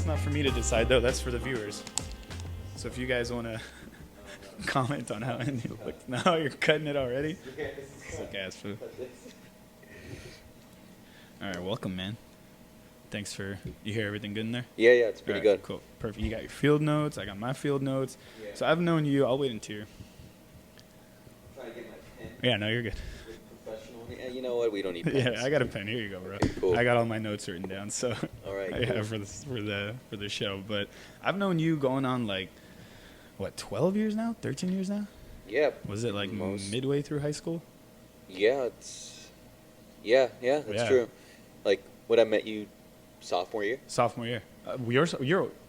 That's not for me to decide, though. That's for the viewers. So if you guys want to comment on how Andy looks. No, you're cutting it already? Sick ass food. All right, welcome, man. Thanks for, you hear everything good in there? Yeah, it's pretty good. Cool, perfect. You got your field notes. I got my field notes. Yeah. So I've known you. I'll wait until you're. Trying to get my pen. Yeah, no, you're good. Professional. Yeah, you know what? We don't need pens. Yeah, I got a pen. Here you go, bro. Okay, cool. I got all my notes written down. So. All right. Yeah, Cool. for the show. But I've known you going on like, what, 12 years now? 13 years now? Yeah. Was it like Most. midway through high school? Yeah, it's. Yeah, that's Yeah. true. Like when I met you, sophomore year. Sophomore year. You're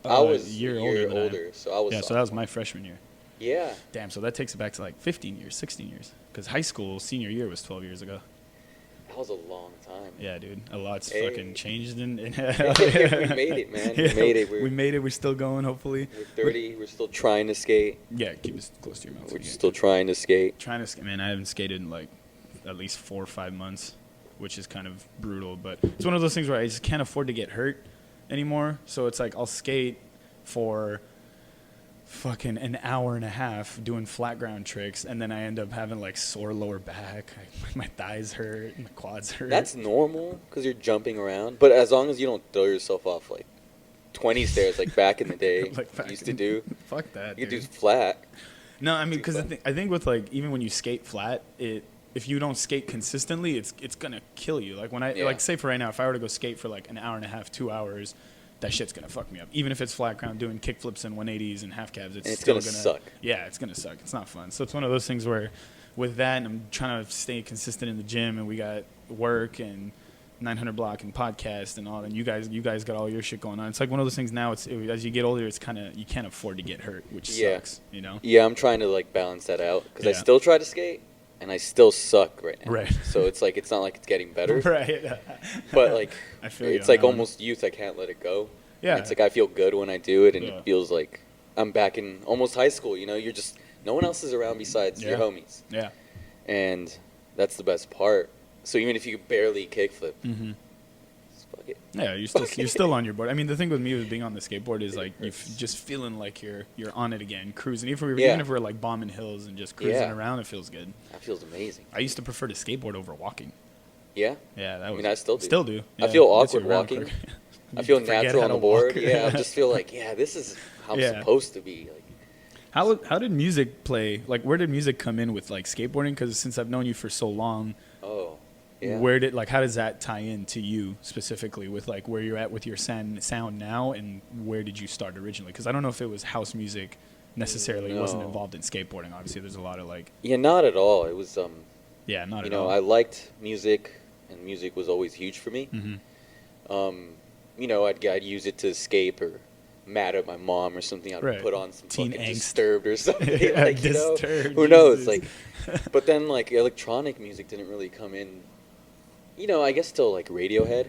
I was a a year year older. older, so I was. Yeah, so that was my freshman year. Yeah. Damn, so that takes it back to like 15 years, 16 years. Because high school, senior year was 12 years ago. That was a long time. Yeah, dude. A lot's Hey. fucking changed. In We made it, man. We made it. We made it. We're still going, hopefully. We're 30. We're still trying to skate. Yeah, keep it close to your mouth. We're still trying to skate. Trying to skate. Man, I haven't skated in like at least 4 or 5 months, which is kind of brutal. But it's one of those things where I just can't afford to get hurt anymore. So it's like I'll skate for fucking an hour and a half doing flat ground tricks, and then I end up having like sore lower back. My thighs hurt, my quads hurt. That's normal because you're jumping around. But as long as you don't throw yourself off like 20 stairs like back in the day, Like back you used to in- do. Fuck that. You could do dude. flat. No, I mean, too because fun. I think with like even when you skate flat, if you don't skate consistently, it's gonna kill you. Like when I Yeah. like say for right now, if I were to go skate for like an hour and a half, 2 hours, that shit's gonna fuck me up. Even if it's flat ground doing kickflips and 180s and half cabs, it's And it's still gonna suck. Yeah, it's gonna suck. It's not fun. So it's one of those things where, with that, I'm trying to stay consistent in the gym, and we got work and 900 block and podcast and all, and you guys got all your shit going on. It's like one of those things now. As you get older, it's kind of you can't afford to get hurt, which Yeah. sucks. You know. Yeah, I'm trying to like balance that out because I Yeah. still try to skate and I still suck right now. Right. So it's like it's not like it's getting better. Right. But like I feel you it's on like that one. almost youth. I can't let it go. Yeah. It's like I feel good when I do it, and Yeah. it feels like I'm back in almost high school. You know, you're just no one else is around besides your Yeah. homies, Yeah. and that's the best part. So even if you could barely kickflip, Mm-hmm. just fuck it. Yeah, you're still on your board. I mean, the thing with me with being on the skateboard is like you just feeling like you're on it again, cruising. Yeah. Even if we're like bombing hills and just cruising Yeah. around, it feels good. That feels amazing. I used to prefer to skateboard over walking. Yeah. Yeah, that was. mean, I still do. Still do. I feel Gets you awkward around walking. quicker. I You feel forget natural how on to the board. walk. Yeah, I just feel like this is how I'm Yeah. supposed to be. Like, How did music play? Like, where did music come in with like skateboarding? Because since I've known you for so long, oh, yeah. how does that tie in to you specifically with like where you're at with your sound now, and where did you start originally? Because I don't know if it was house music necessarily. It wasn't No. involved in skateboarding. Obviously, there's a lot of like, Yeah, not at all. It was yeah, not you at know, all. I liked music, and music was always huge for me. Mm-hmm. You know, I'd use it to escape or mad at my mom or something. I'd Right. put on some Teen fucking angst. Disturbed or something. Yeah, like, you know, Disturbed, who knows? Jesus. Like, but then like electronic music didn't really come in. You know, I guess till like Radiohead.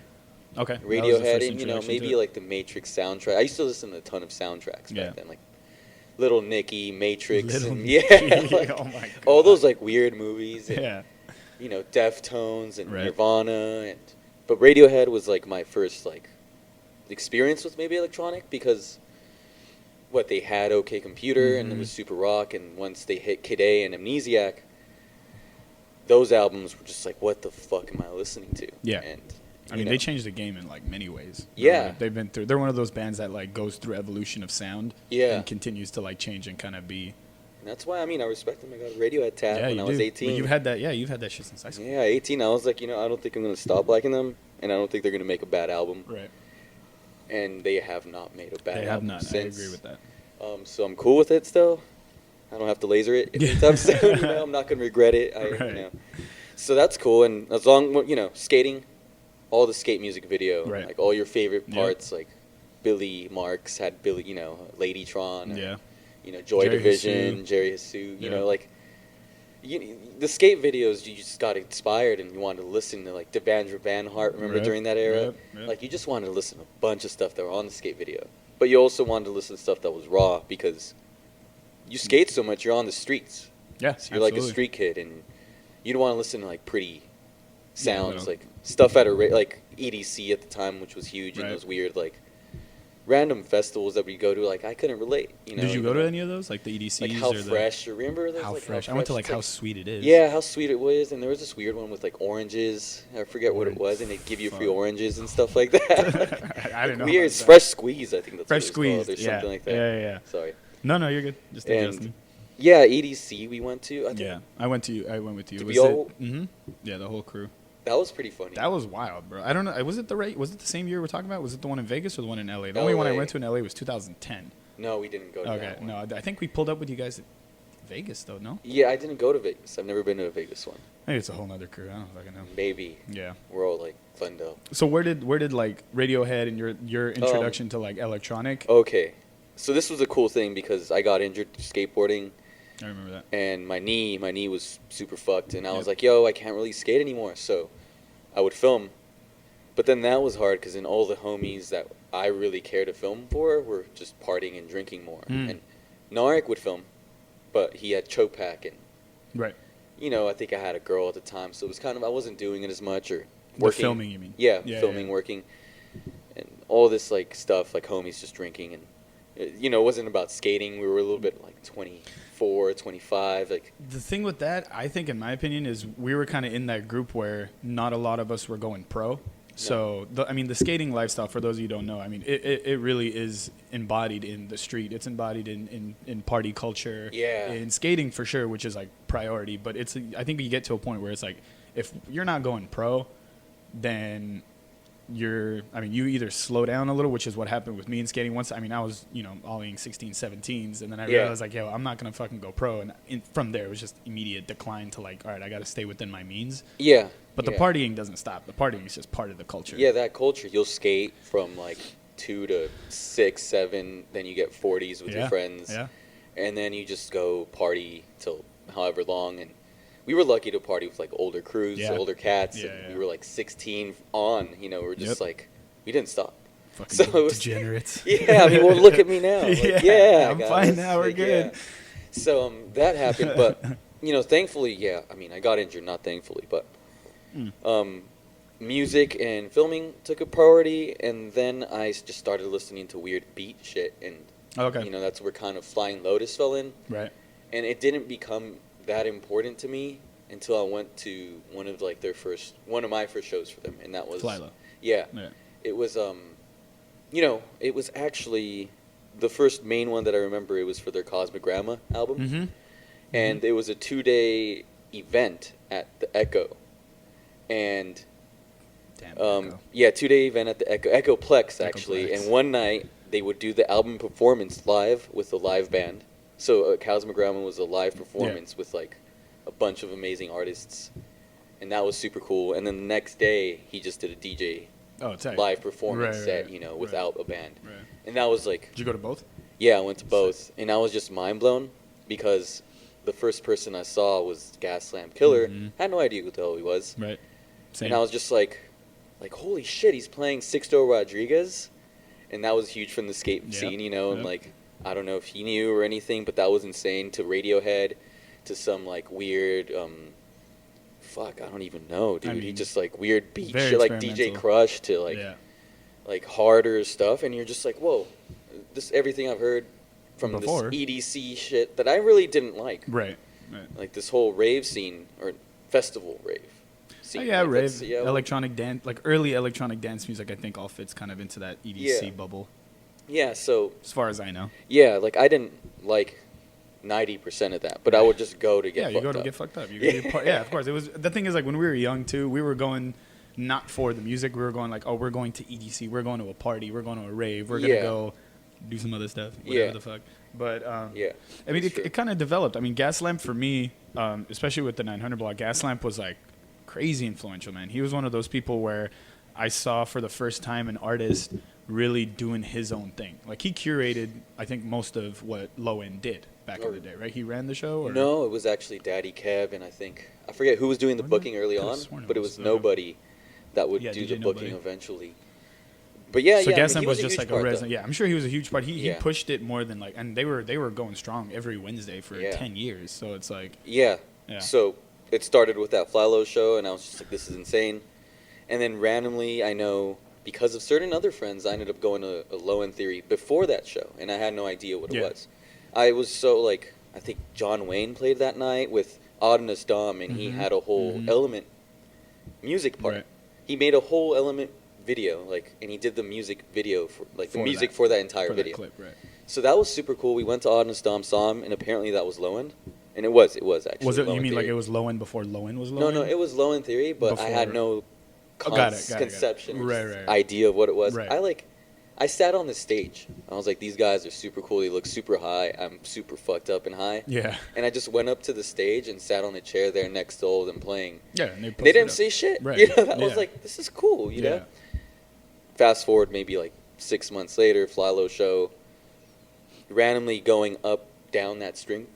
Okay. that was the Radiohead, first and you know, introduction to maybe it. like the Matrix soundtrack. I used to listen to a ton of soundtracks Yeah. back then, like Little Nicky, Matrix, Little and Nicky, yeah, like, oh my God. all those like weird movies. And, Yeah. you know, Deftones and Right. Nirvana, but Radiohead was like my first like experience with maybe electronic because what they had OK Computer and it Mhm. was Super Rock, and once they hit Kid A and Amnesiac, those albums were just like, what the fuck am I listening to? Yeah. And I you mean, know, they changed the game in like many ways. Yeah. They're one of those bands that like goes through evolution of sound. Yeah. And continues to like change and kind of be. that's why I mean I respect them. I got a Radiohead tab Yeah, when you I was do. 18. But you've had that shit since high school. Yeah, 18. I was like, you know, I don't think I'm gonna stop liking them, and I don't think they're gonna make a bad album. Right. And they have not made a bad They have album not. since. I agree with that. So I'm cool with it still. I don't have to laser it anytime soon. You know, I'm not gonna regret it. Right. You know. So that's cool. And as long, you know, skating, all the skate music video, Right. like all your favorite Yeah. parts, like Billy Marks had Billy, you know, Ladytron, or, Yeah. you know, Joy Jerry Division, Hsu. Jerry Hsu. You Yeah. know, like the skate videos, you just got inspired and you wanted to listen to like Devandra Van Hart. Remember Right. during that era, Right. like you just wanted to listen to a bunch of stuff that were on the skate video, but you also wanted to listen to stuff that was raw because you skate so much, you're on the streets. Yeah. So you're like a absolutely. street kid, and you don't want to listen to like pretty sounds, no. like stuff at a like EDC at the time, which was huge, Right. and those weird like random festivals that we go to, like I couldn't relate. You know, Did you go even to any of those, like the EDCs like How or Fresh? Remember? There's How like Fresh? I went to like It's How Sweet It Is. Yeah, How Sweet It Was, and there was this weird one with like oranges. I forget what it Orange. was, and they'd give you free Fuck. oranges and stuff like that. I didn't know. Weird. about It's that. Fresh Squeeze, I think that's Fresh what it's Squeezed, called, or yeah. something like that. Yeah. Sorry. No, you're good. Just And adjusting. yeah, EDC we went to. I think Yeah, I went with you. Did Was we all- Mm-hmm. Yeah, the whole crew. that was pretty funny. That was wild, bro. I don't know. Was it the same year we're talking about? Was it the one in Vegas or the one in LA? The only one I LA. went to in LA was 2010. No, we didn't go to Okay, that one. no, I think we pulled up with you guys at Vegas though. No, Yeah, I didn't go to Vegas. I've never been to a Vegas one. maybe it's a whole nother crew. I don't fucking know. Maybe. Yeah. We're all like Glendale. So where did like Radiohead and your introduction to like electronic? Okay. So this was a cool thing because I got injured skateboarding I remember that. and my knee was super fucked, and I was Yep. like, yo, I can't really skate anymore. So I would film. But then that was hard because then all the homies that I really cared to film for were just partying and drinking more. Mm. And Narek would film, but he had Chopak, and Right. you know, I think I had a girl at the time, so it was kind of, I wasn't doing it as much, or The working. filming, you mean? Yeah, Yeah, filming, yeah. working, and all this like stuff, like homies just drinking, and you know, it wasn't about skating. We were a little bit like 24, 25, like The thing with that, I think, in my opinion, is we were kind of in that group where not a lot of us were going pro. So, the skating lifestyle, for those of you who don't know, I mean, it really is embodied in the street. It's embodied in party culture. Yeah. In skating, for sure, which is, like, priority. But I think you get to a point where it's like, if you're not going pro, then you either slow down a little, which is what happened with me in skating once. I mean, I was, ollieing 16, 17s, and then I Yeah. realized, like, yo, I'm not going to fucking go pro. And from there, it was just immediate decline to, like, all right, I got to stay within my means. yeah. But the yeah. partying doesn't stop. The partying is just part of the culture. Yeah, that culture. You'll skate from like 2 to 6, 7, then you get 40s with your friends, Yeah. and then you just go party till however long. And we were lucky to party with like older crews, Yeah. older cats, Yeah, and yeah. we were like 16 on. You know, we were just Yep. like, we didn't stop. Fucking So it was- degenerates. Yeah, I mean, well, look at me now. Like, yeah, I'm guys, fine now. We're like, good. yeah. So that happened, but thankfully, yeah. I mean, I got injured, not thankfully, but music and filming took a priority, and then I just started listening to weird beat shit, and Okay. that's where kind of Flying Lotus fell in, Right. and it didn't become that important to me until I went to one of my first shows for them, and that was Flylo. Yeah. Yeah. It was it was actually the first main one that I remember. It was for their Cosmogramma album, Mm-hmm. and it was a 2-day event at the Echo, and Damn. 2-day event at the Echoplex actually, Echoplex. and one night they would do the album performance live with a live band. So Cosmogramma was a live performance with like a bunch of amazing artists, and that was super cool. And then the next day he just did a DJ Oh, tight. live performance Right, set, right. without a band. Right. And that was like, Did you go to both? yeah, I went to both, and I was just mind blown because the first person I saw was Gaslamp Killer. Mhm. I had no idea who the hell he was, Right. Same. and I was just like, holy shit, he's playing Sixto Rodriguez, and that was huge from the skate Yep, scene, and yep. like, I don't know if he knew or anything, but that was insane. To Radiohead, to some like weird, fuck, I don't even know, dude. I He mean, just like weird beat very shit, like DJ experimental. Crush to like. yeah. Like harder stuff, and you're just like, whoa, this everything I've heard from Before. this EDC shit that I really didn't like. Right. Right. Like this whole rave scene or festival rave scene. Oh, yeah, like, rave, that's- yeah, electronic dance, like early electronic dance music. I think all fits kind of into that EDC Yeah. bubble, yeah, so as far as I know. yeah, like I didn't like 90% of that, but I would just go to get Yeah, you fucked go to up. get fucked up. You go to yeah, of course. It was the thing is like when we were young too. We were going not for the music. We were going like, oh, we're going to EDC. We're going to a party. We're going to a rave. We're gonna Yeah. go do some other stuff. Whatever Yeah. the fuck. But Yeah, I mean, that's true. it kind of developed. I mean, Gaslamp for me, especially with the 900 block, Gaslamp was like crazy influential, man. He was one of those people where I saw for the first time an artist really doing his own thing. Like he curated, I think, most of what Low End did back in the day, right? He ran the show. Or? No, it was actually Daddy Kev, and I forget who was doing the Wasn't it? booking early Could've on, sworn it but it was. was nobody that would Yeah, do DJ the booking Nobody. eventually. But yeah, So yeah, I mean, Gaslamp he was a just huge like a part, though. resident. Yeah, I'm sure he was a huge part. He Yeah. pushed it more than like, and they were going strong every Wednesday for Yeah. 10 years. So it's like, Yeah. yeah. So it started with that Flylo show, and I was just like, this is insane. And then randomly, I know because of certain other friends, I ended up going to a Low End Theory before that show, and I had no idea what it Yeah. was. I was so like, I think John Wayne played that night with Adonis Dom, and he Mhm. had a whole Mhm. Element music part. Right. He made a whole Element video, like, and he did the music video for like the For music that- for that entire for that video. clip, right? So that was super cool. We went to Adonis Dom, saw him, and apparently that was Low End, and it was actually. Was it? Low You End mean like Theory. it was Low End before Low End was Low No, End? no, it was Low End Theory, but I had Before- no Oh, got it. conception, or Right, just right. idea of what it was. Right. I sat on the stage. I was like, these guys are super cool. They look super high. I'm super fucked up and high. Yeah. And I just went up to the stage and sat on a chair there next to all of them playing. Yeah. And They posted didn't up. say shit. Right. You know, I was Yeah. like, this is cool, you Yeah. know? Fast forward maybe like 6 months later, Fly Low show, randomly going up, down that strip,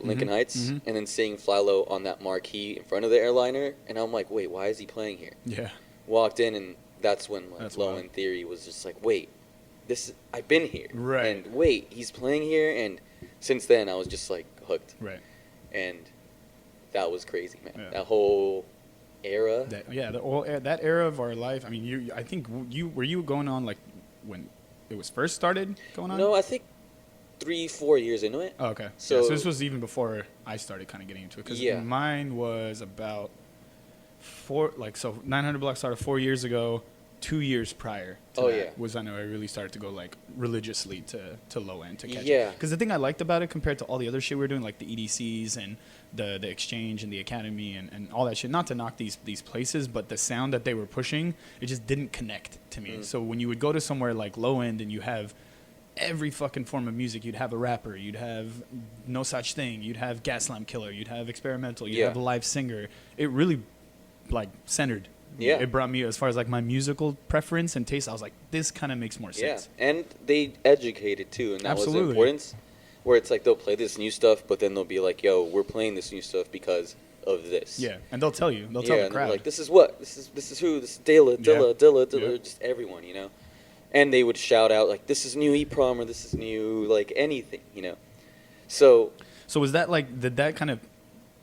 Lincoln Heights, mhm. and then seeing Fly Low on that marquee in front of the airliner. And I'm like, wait, why is he playing here? Yeah. Walked in, and that's when like, That's Low wild. End Theory was just like, wait, I've been here. Right. And wait, he's playing here. And since then, I was just like hooked. Right. And that was crazy, man. Yeah. That whole era. That era of our life. I mean, I think were you going on like when it was first started going on? No, I think 3-4 years into it. Oh, okay. So- So this was even before I started kind of getting into it because Yeah. mine was about 900 Block started 4 years ago. 2 years prior to Oh, that yeah. was I know I really started to go like religiously to Low End to catch it. Yeah. Because the thing I liked about it compared to all the other shit we were doing, like the EDCs and the Exchange and the Academy and all that shit, not to knock these places, but the sound that they were pushing, it just didn't connect to me. Mm. So when you would go to somewhere like Low End and you have every fucking form of music, you'd have a rapper, you'd have No Such Thing, you'd have Gaslamp Killer, you'd have experimental, you'd Yeah. have a live singer. It really like centered. Yeah. It brought me as far as like my musical preference and taste. I was like, this kind of makes more Yeah, sense. and they educated too, and that was the Absolutely. importance. Where it's like they'll play this new stuff, but then they'll be like, "Yo, we're playing this new stuff because of this." Yeah, and they'll tell you. They'll yeah, tell the and they're crowd. like, "This is what? This is who? This is Dilla, Dilla, Yeah. just everyone, you know." And they would shout out like, "This is new EPROM," or "This is new like anything," you know. So So was that like, did that kind of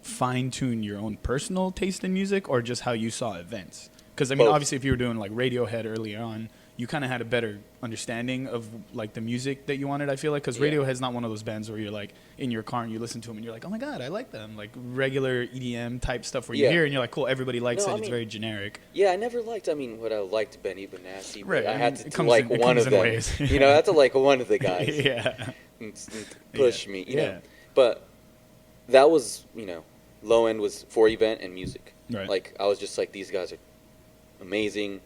fine tune your own personal taste in music, or just how you saw events? Because I mean, Both. obviously, if you were doing like Radiohead earlier on, you kind of had a better understanding of like the music that you wanted. I feel like because Yeah. Radiohead's not one of those bands where you're like in your car and you listen to them and you're like, oh my god, I like them. Like regular EDM type stuff where you Yeah. hear and you're like, cool, everybody likes No, it. I It's mean- very generic. yeah, I never liked. I mean, what I liked Benny Benassi, but Right, I I had mean, it to comes like in- it one comes of in them. ways. You know, I had to like one of the guys. Yeah. and push Yeah. me, you Yeah. know. But that was, you know, Low End was for event and music. Right. Like I was just like, these guys are amazing,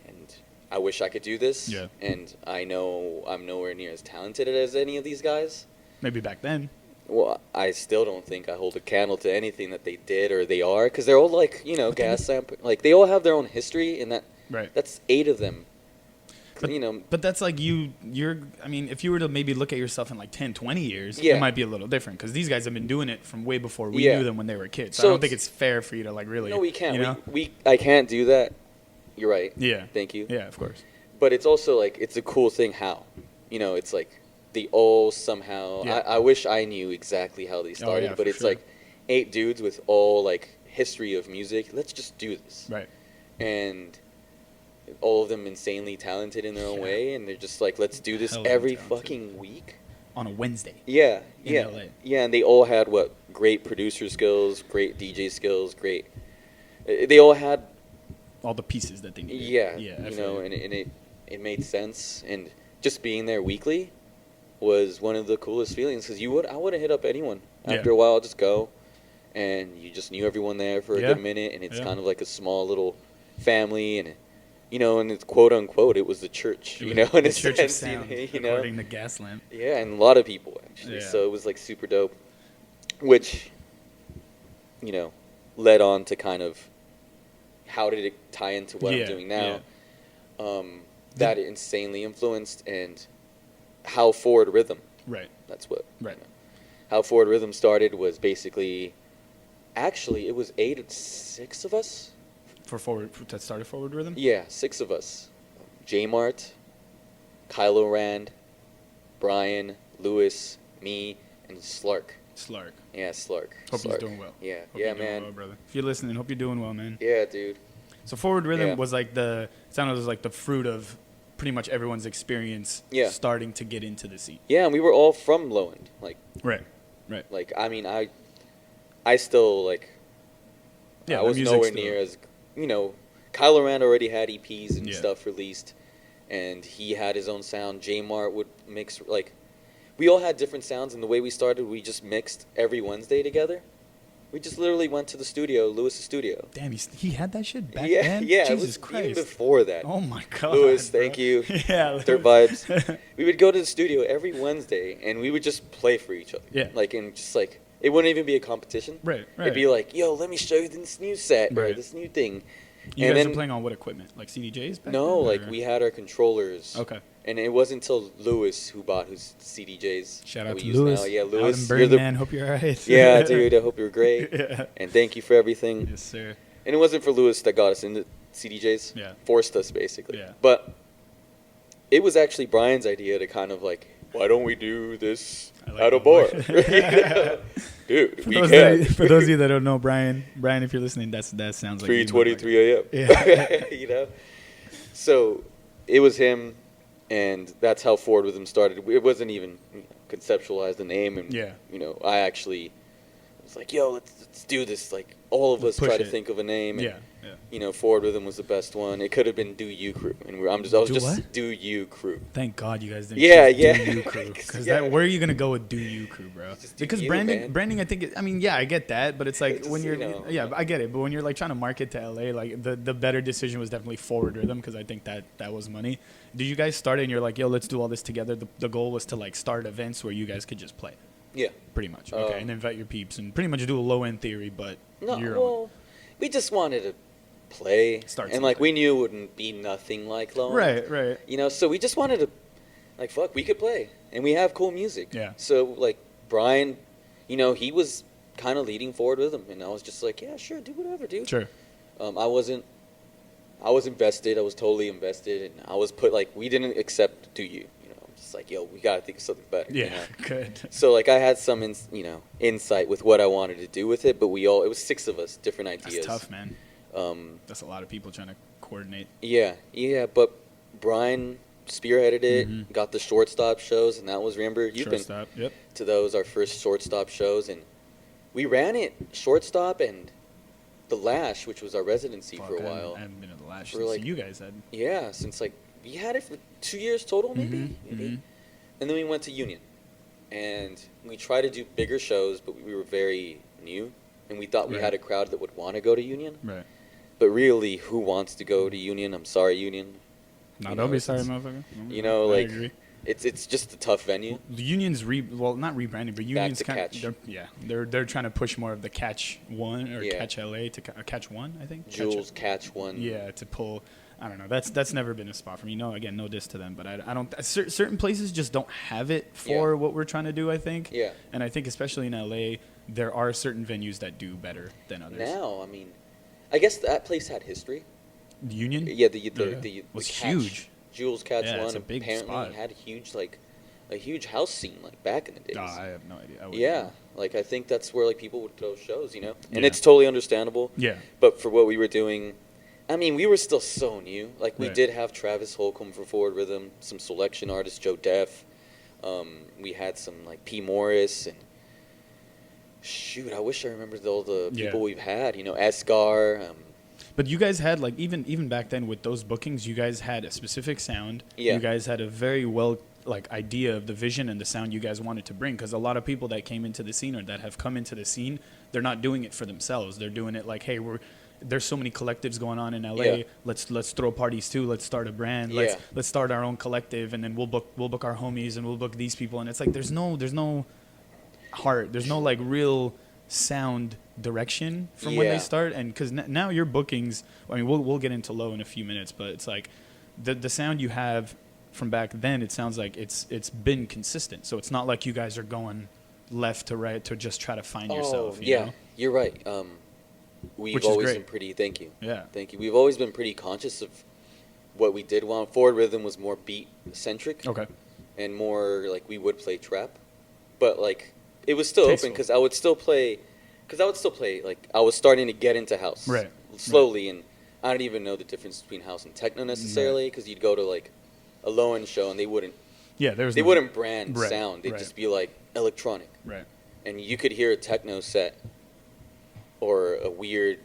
and I wish I could do this. Yeah. And I know I'm nowhere near as talented as any of these guys. Maybe back then. Well, I still don't think I hold a candle to anything that they did or they are, because they're all like, you know, But then- gas lamp. Like they all have their own history, and Right. that's 8 of them. But- you know, But that's like you're, I mean, if you were to maybe look at yourself in like 10, 20 years, Yeah. it might be a little different because these guys have been doing it from way before we Yeah. knew them when they were kids. So So I don't think it's- it's fair for you to like really. no, we can't. You know? I can't do that. You're right. Yeah. Thank you. Yeah, of course. But it's also like it's a cool thing how, you know, it's like they all somehow. Yeah. I wish I knew exactly how they started, yeah, but for it's sure. like 8 dudes with all like history of music. Let's just do this, Right. and all of them insanely talented in their own Yeah. way, and they're just like, let's do this Hella every talented. fucking week. On a Wednesday. Yeah, In yeah, LA. yeah, and they all had what great producer skills, great DJ skills, great. They all had All the pieces that they needed. yeah, Yeah. I you feel know, you. and it made sense, and just being there weekly was one of the coolest feelings because I wouldn't hit up anyone Yeah. after a while. Just go, and you just knew everyone there for a Yeah. good minute, and it's Yeah. kind of like a small little family, and you know, and it's quote unquote, it was the church, It you was know, in the a Church of sense, Sound, you know, according to Gaslamp. yeah, and a lot of people actually. Yeah. So it was like super dope, which, you know, led on to kind of how did it tie into what Yeah, I'm doing now. That insanely influenced, and how Forward Rhythm. Right. That's what. Right. How Forward Rhythm started was basically, actually, it was 6 of us. That started Forward Rhythm. Yeah, 6 of us. J Mart, Kylo Rand, Brian, Lewis, me, and Slark. Slark. Yeah, Slark. Hope he's Slark. doing well. Yeah, Hope yeah, you're doing man. well, brother. If you're listening, hope you're doing well, man. Yeah, dude. So Forward Rhythm Yeah. was like it sounded like the fruit of pretty much everyone's experience Yeah. starting to get into the scene. Yeah, and we were all from Lowend. Right. Like I mean, I still like. Yeah, I the was music's nowhere still- near as Kyle Rand already had EPs and Yeah. stuff released, and he had his own sound. J Mart would mix like. We all had different sounds, and the way we started, we just mixed every Wednesday together. We just literally went to the studio, Lewis's studio. Damn, he had that shit back yeah, then? yeah, Jesus it was Christ. even before that. Oh my god. Lewis, bro. thank you. Yeah. Dirt Vibes. We would go to the studio every Wednesday, and we would just play for each other. Yeah. Like, and just like, it wouldn't even be a competition. Right, right. It'd be like, yo, let me show you this new set, or Right. this new thing. You and guys then, were playing on what equipment? Like CDJs back no, then, like, or- we had our controllers. Okay. And it wasn't until Lewis who bought his CDJs. Shout that out we to use Lewis. Now. Yeah, Out Lewis. in You're Burning the, Man. Hope you're alright. yeah, dude, I hope you're great. Yeah. And thank you for everything. Yes, sir. And it wasn't for Lewis that got us into CDJs. Yeah. Forced us, basically. Yeah. But it was actually Brian's idea to kind of like, why don't we do this I like at a that bar? word. Dude, For we those, can. for those of you that don't know Brian, if you're listening, that sounds like you know, like- 3:23 a.m. Yeah. So it was him, and that's how Forward Rhythm started. It wasn't even conceptualized the name, and Yeah. I actually was like, "Yo, let's do this." Like all of us Push try to it. think of a name. And, Yeah, Forward Rhythm was the best one. It could have been Do You Crew, and I was Do just what? Do You Crew. Thank God you guys didn't. Yeah, choose yeah. Do You Crew, because Yeah. where are you gonna go with Do You Crew, bro? Just Do Because You, branding, man. branding, I think. I mean, yeah, I get that, but it's like Just, when you're, you know. I get it, but when you're like trying to market to LA, like the better decision was definitely Forward Rhythm, because I think that was money. Did you guys start it and you're like, yo, let's do all this together? The goal was to like start events where you guys could just play, Yeah. pretty much, okay, and invite your peeps and pretty much do a low end theory, but No, your own. well, we just wanted to play, Start and like something. we knew it wouldn't be nothing like Lone. Right. So we just wanted to, like, fuck, we could play, and we have cool music. Yeah. So like Brian, he was kind of leading Forward with him, and I was just like, yeah, sure, do whatever, dude. Sure. I was invested. I was totally invested, and I was we didn't accept Do You. I'm just like, yo, we gotta think of something better. Yeah. Good. So like I had some insight with what I wanted to do with it, but it was 6 of us, different ideas. That's tough, man. Um, That's a lot of people trying to coordinate. yeah, but Brian spearheaded it, Mhm. got the shortstop shows, and that was, remember, you've been Shortstop. Yep. to those, our first shortstop shows, and we ran it shortstop and the Lash, which was our residency for a Fuck, while. I haven't been to the Lash For, since like- you guys had. Yeah, since we had it for 2 years total, maybe. Mhm, maybe. mhm. And then we went to Union, and we tried to do bigger shows, but we were very new, and we thought we Right. had a crowd that would want to go to Union. Right. But really, who wants to go to Union? I'm sorry, Union. No, You don't know, be it's- sorry, motherfucker. I I like agree. it's just a tough venue. The Union's not rebranding, but Union's to kind Catch. of they're trying to push more of the Catch One or Yeah. Catch LA to Catch One, I think. Jules Catch one. Yeah, to pull. I don't know. That's never been a spot for me. No, again, no diss to them, but I don't. Certain places just don't have it for Yeah. what we're trying to do. I think. Yeah. And I think especially in LA, there are certain venues that do better than others. Now, I mean, I guess that place had history. The Union. Yeah, the was Catch, huge. Jules Catch Yeah, one it's a big apparently spot. had a huge house scene back in the days. Oh, I have no idea. I wouldn't Yeah, know. I think that's where people would throw shows, and Yeah. it's totally understandable. Yeah. But for what we were doing, I mean, we were still so new. We Right. did have Travis Holcomb for Forward Rhythm, some selection artists, Joe Def. We had some P. Morris, and shoot, I wish I remembered all the Yeah. people we've had. Escar. But you guys had even back then with those bookings, you guys had a specific sound. Yeah. You guys had a very well idea of the vision and the sound you guys wanted to bring. Because a lot of people that came into the scene or that have come into the scene, they're not doing it for themselves. They're doing it hey, there's so many collectives going on in LA. Yeah. Let's throw parties too. Let's start a brand. Yeah. Let's start our own collective, and then we'll book our homies and we'll book these people. And it's there's no heart. There's no real sound direction from when Yeah. they start. And because now your bookings, I mean, we'll get into Low in a few minutes, but it's the sound you have from back then, it sounds like it's been consistent. So it's not like you guys are going left to right to just try to find yourself. You know? You're right. We've Which is always great. been pretty. Thank you. Yeah. Thank you. We've always been pretty conscious of what we did want. Forward Rhythm was more beat centric. Okay. And more we would play trap, but it was still Tasteful. open because I would still play. I was starting to get into house Right. slowly, and I don't even know the difference between house and techno necessarily, because you'd go to like a low end show and they wouldn't brand Right, sound. They'd right. just be like electronic, Right. and you could hear a techno set or a weird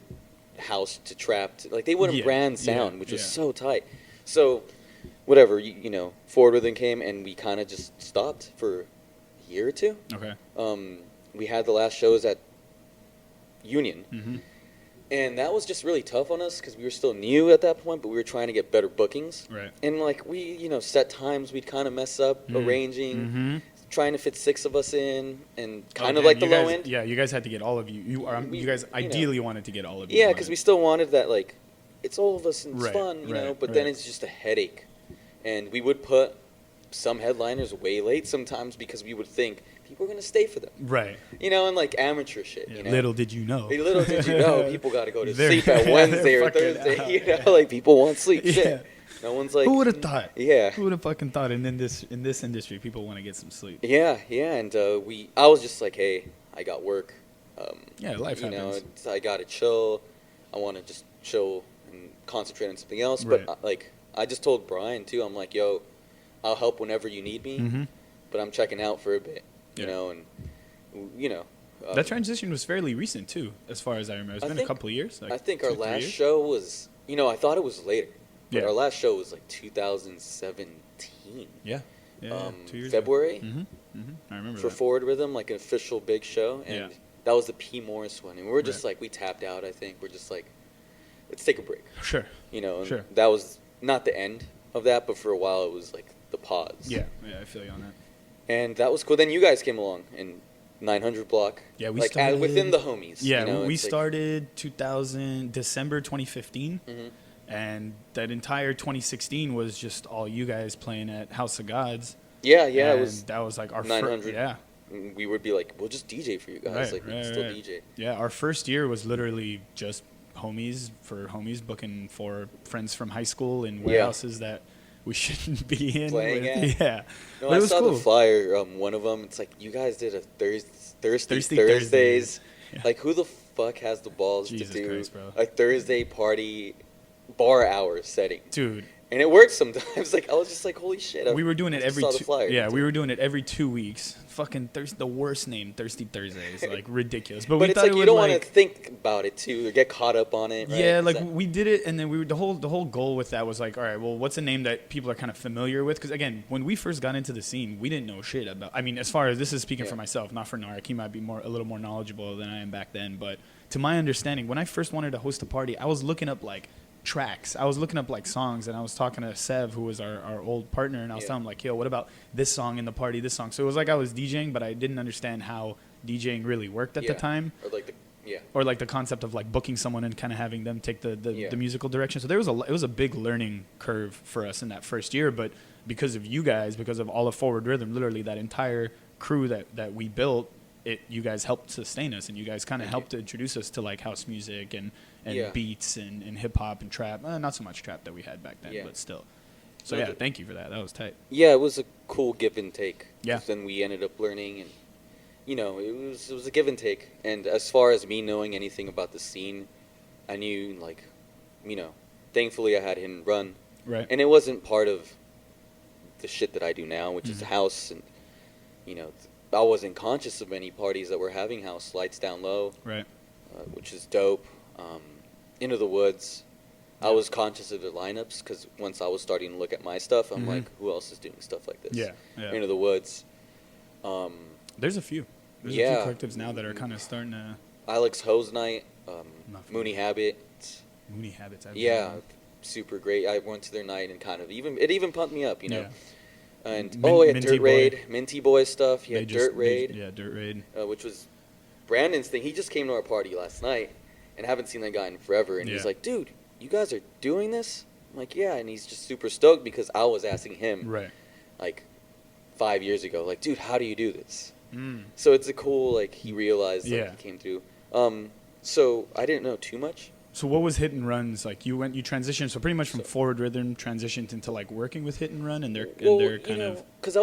house to trap. Like they wouldn't Yeah, brand yeah, sound, which was yeah. so tight. So whatever, you know, Forward Rhythm came and we kind of just stopped for a year or two. Okay. We had the last shows at Union. Mm-hmm. And that was just really tough on us because we were still new at that point, but we were trying to get better bookings. Right. And like we, you know, set times we'd kind of mess up arranging, Mm-hmm. trying to fit 6 of us in, and kind Oh, of like damn, the you low guys, end. Yeah, you guys had to get all of you. You guys you know. ideally wanted to get all of you. Yeah, on because it. we still wanted that, like, it's all of us and it's Right, fun, you know. right, But then right. it's just a headache, and we would put some headliners way late sometimes because we would think people are gonna stay for them, Right. you know, and like amateur shit, Yeah, you know. little did you know. Little did you know, people got to go to They're- sleep at Wednesday or fucking Thursday. out, You know, yeah. like people want sleep. Yeah. Shit. No one's like. Who would have thought? Yeah. Who would have fucking thought? And in this industry, people want to get some sleep. Yeah, yeah, and I was just like, hey, I got work. Yeah, life you know, happens. I gotta chill. I want to just chill and concentrate on something else. Right. But like, I just told Brian too. I'm like, yo, I'll help whenever you need me, Mm-hmm. but I'm checking out for a bit. You Yeah. know, and you know. That transition was fairly recent too, as far as I remember. It's I been think- a couple of years. Like I think 2, our 3 last years? show was, you know, I thought it was later. But Yeah. our last show was like 2017. Yeah. Yeah. 2 years. February Mm-hmm. Mm-hmm. I remember for that. Forward Rhythm, like an official big show. And Yeah. that was the P. Morris one. And we were just Right. like, we tapped out, I think. We're just like, let's take a break. Sure. You know, and Sure. that was not the end of that, but for a while it was like the pause. Yeah. Yeah. I feel you on that. And that was cool. Then you guys came along in 900 block. Yeah, we like, started within the homies. Yeah, you know, we it's like- started 2000 December 2015, Mhm. and that entire 2016 was just all you guys playing at House of Gods. Yeah, yeah, it and was. that was like our 900. yeah, We would be like, we'll just DJ for you guys. Right, like, we right, can still right. DJ. yeah. Our first year was literally just homies booking for friends from high school in warehouses that we shouldn't be in. Playing at? Yeah, No, but I it was saw cool. the flyer. One of them, it's like, you guys did a Thirsty Thirsty Thursdays. Thursdays. Yeah. Like, who the fuck has the balls Jesus to do Christ, bro. a Thursday party bar hour setting? Dude. And it works sometimes. Like, I was just like, holy shit. We were doing it I every saw the two, flyer. yeah, we were doing it every 2 weeks. Fucking the worst name, Thirsty Thursdays, like ridiculous. But we But it's thought like it you would, don't want like, to think about it too, or get caught up on it. Right? yeah, It's like that- we did it, and then the whole goal with that was like, all right, well, what's a name that people are kind of familiar with? Because again, when we first got into the scene, we didn't know shit about. I mean, as far as this is speaking Yeah. for myself, not for Narek. He might be a little more knowledgeable than I am back then. But to my understanding, when I first wanted to host a party, I was looking up like tracks. I was looking up like songs, and I was talking to Sev, who was our old partner, and I was Yeah. telling him like, yo, what about this song in the party, this song? So it was like I was DJing, but I didn't understand how DJing really worked at the Yeah. time, Or like yeah. or like the concept of like booking someone and kind of having them take the Yeah. musical direction. So there was it was a big learning curve for us in that first year, but because of you guys, because of all of Forward Rhythm, literally that entire crew that we built, you guys helped sustain us, and you guys kind of Thank helped to introduce us to like house music and Yeah. beats and hip hop and trap. Not so much trap that we had back then, Yeah. but still. So No, yeah, the- thank you for that. That was tight. Yeah, it was a cool give and take. Yeah. 'Cause then we ended up learning, and you know, it was a give and take. And as far as me knowing anything about the scene, I knew, like, you know, thankfully I had Hit and Run, Right. and it wasn't part of the shit that I do now, which is Mhm. house. And you know, I wasn't conscious of many parties that were having house. Lights Down Low, Right. which is dope. Into the Woods. I was conscious of the lineups because once I was starting to look at my stuff, I'm Mhm. like, who else is doing stuff like this? Yeah. Yeah. Into the Woods. There's a few. There's Yeah. a few collectives now that are kind of starting to Alex Hose Night, Not Mooney Habit. Mooney Habits. I've Yeah, been- super great. I went to their night and kind of even pumped me up, you know. Yeah. And Min- yeah, Minty Dirt Boy. Raid, Minty Boy stuff. Yeah, They Dirt Raid, yeah, Dirt Raid. which was Brandon's thing. He just came to our party last night, and haven't seen that guy in forever. And Yeah. he's like, "Dude, you guys are doing this?" I'm like, "Yeah," and he's just super stoked because I was asking him Right. like 5 years ago, like, "Dude, how do you do this?" Mm. So it's a cool, like, he realized that Yeah. he came through. So I didn't know too much. So what was Hit and Runs like? You transitioned, so pretty much from So- Forward Rhythm transitioned into like working with Hit and Run, and they're kind of because I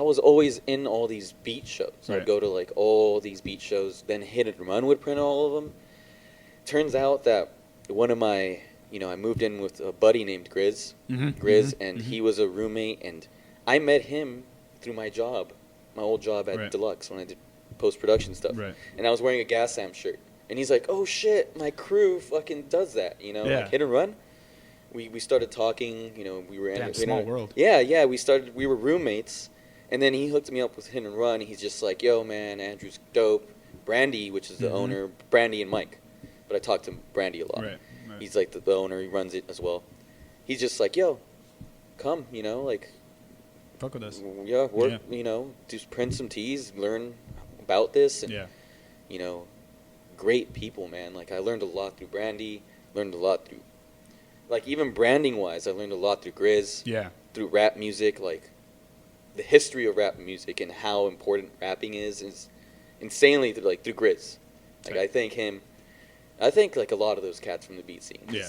was always in all these beat shows. Right. I'd go to like all these beat shows, then Hit and Run would print all of them. Turns out that one of my, I moved in with a buddy named Grizz, and he was a roommate, and I met him through my job, my old job at Deluxe when I did post-production stuff. Right. And I was wearing a Gas Amp shirt. And he's like, oh, shit, my crew fucking does that, like Hit and Run. We started talking, we were in small world. Yeah, we were roommates. And then he hooked me up with Hit and Run. He's just like, yo, man, Andrew's dope. Brandy, which is the owner, Brandy and Mike. But I talk to Brandy a lot. Right. He's like the owner, he runs it as well. He's just like, yo, come, like... Fuck with us. Yeah, work, just print some teas, learn about this. And, great people, man. Like, I learned a lot through Brandy, learned a lot through... Like, even branding-wise, I learned a lot through Grizz. Yeah. Through rap music, like, the history of rap music and how important rapping is insanely through Grizz. Like, I think, like, a lot of those cats from the beat scene. Yeah.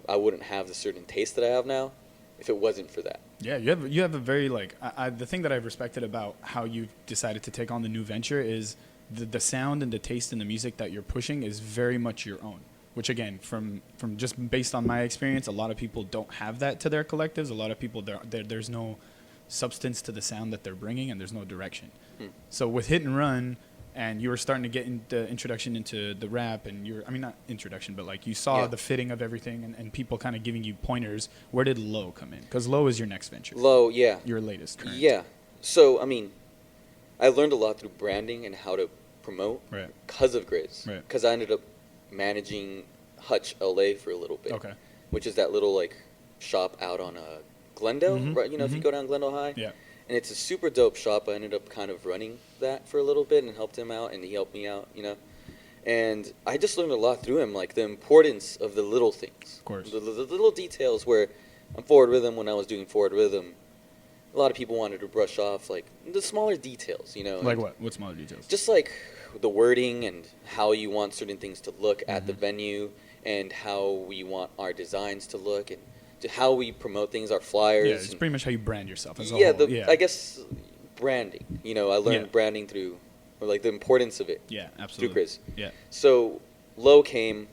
I wouldn't have the certain taste that I have now if it wasn't for that. Yeah, you have a very, like, the thing that I've respected about how you decided to take on the new venture is the sound and the taste in the music that you're pushing is very much your own. Which, again, from just based on my experience, a lot of people don't have that to their collectives. A lot of people, there's no substance to the sound that they're bringing, and there's no direction. So with Hit and Run, and you were starting to get the introduction into the rap, and not introduction, but like you saw the fitting of everything, and people kind of giving you pointers. Where did Low come in? Because Low is your next venture. Low, yeah. Your latest, current. Yeah. So, I learned a lot through branding and how to promote because of Grizz. Right. Because I ended up managing Hutch LA for a little bit. Okay. Which is that little, like, shop out on Glendale, right? If you go down Glendale High. Yeah. And it's a super dope shop. I ended up kind of running that for a little bit and helped him out, and he helped me out, And I just learned a lot through him, like the importance of the little things. Of course. The little details where I'm Forward Rhythm, when I was doing Forward Rhythm, a lot of people wanted to brush off, like, the smaller details, Like what? What smaller details? Just like the wording and how you want certain things to look at the venue and how we want our designs to look and how we promote things, our flyers. Yeah, it's pretty much how you brand yourself as a whole. Yeah, I guess branding. I learned branding through, or like the importance of it. Yeah, absolutely. Through Grizz. Yeah. So Low came.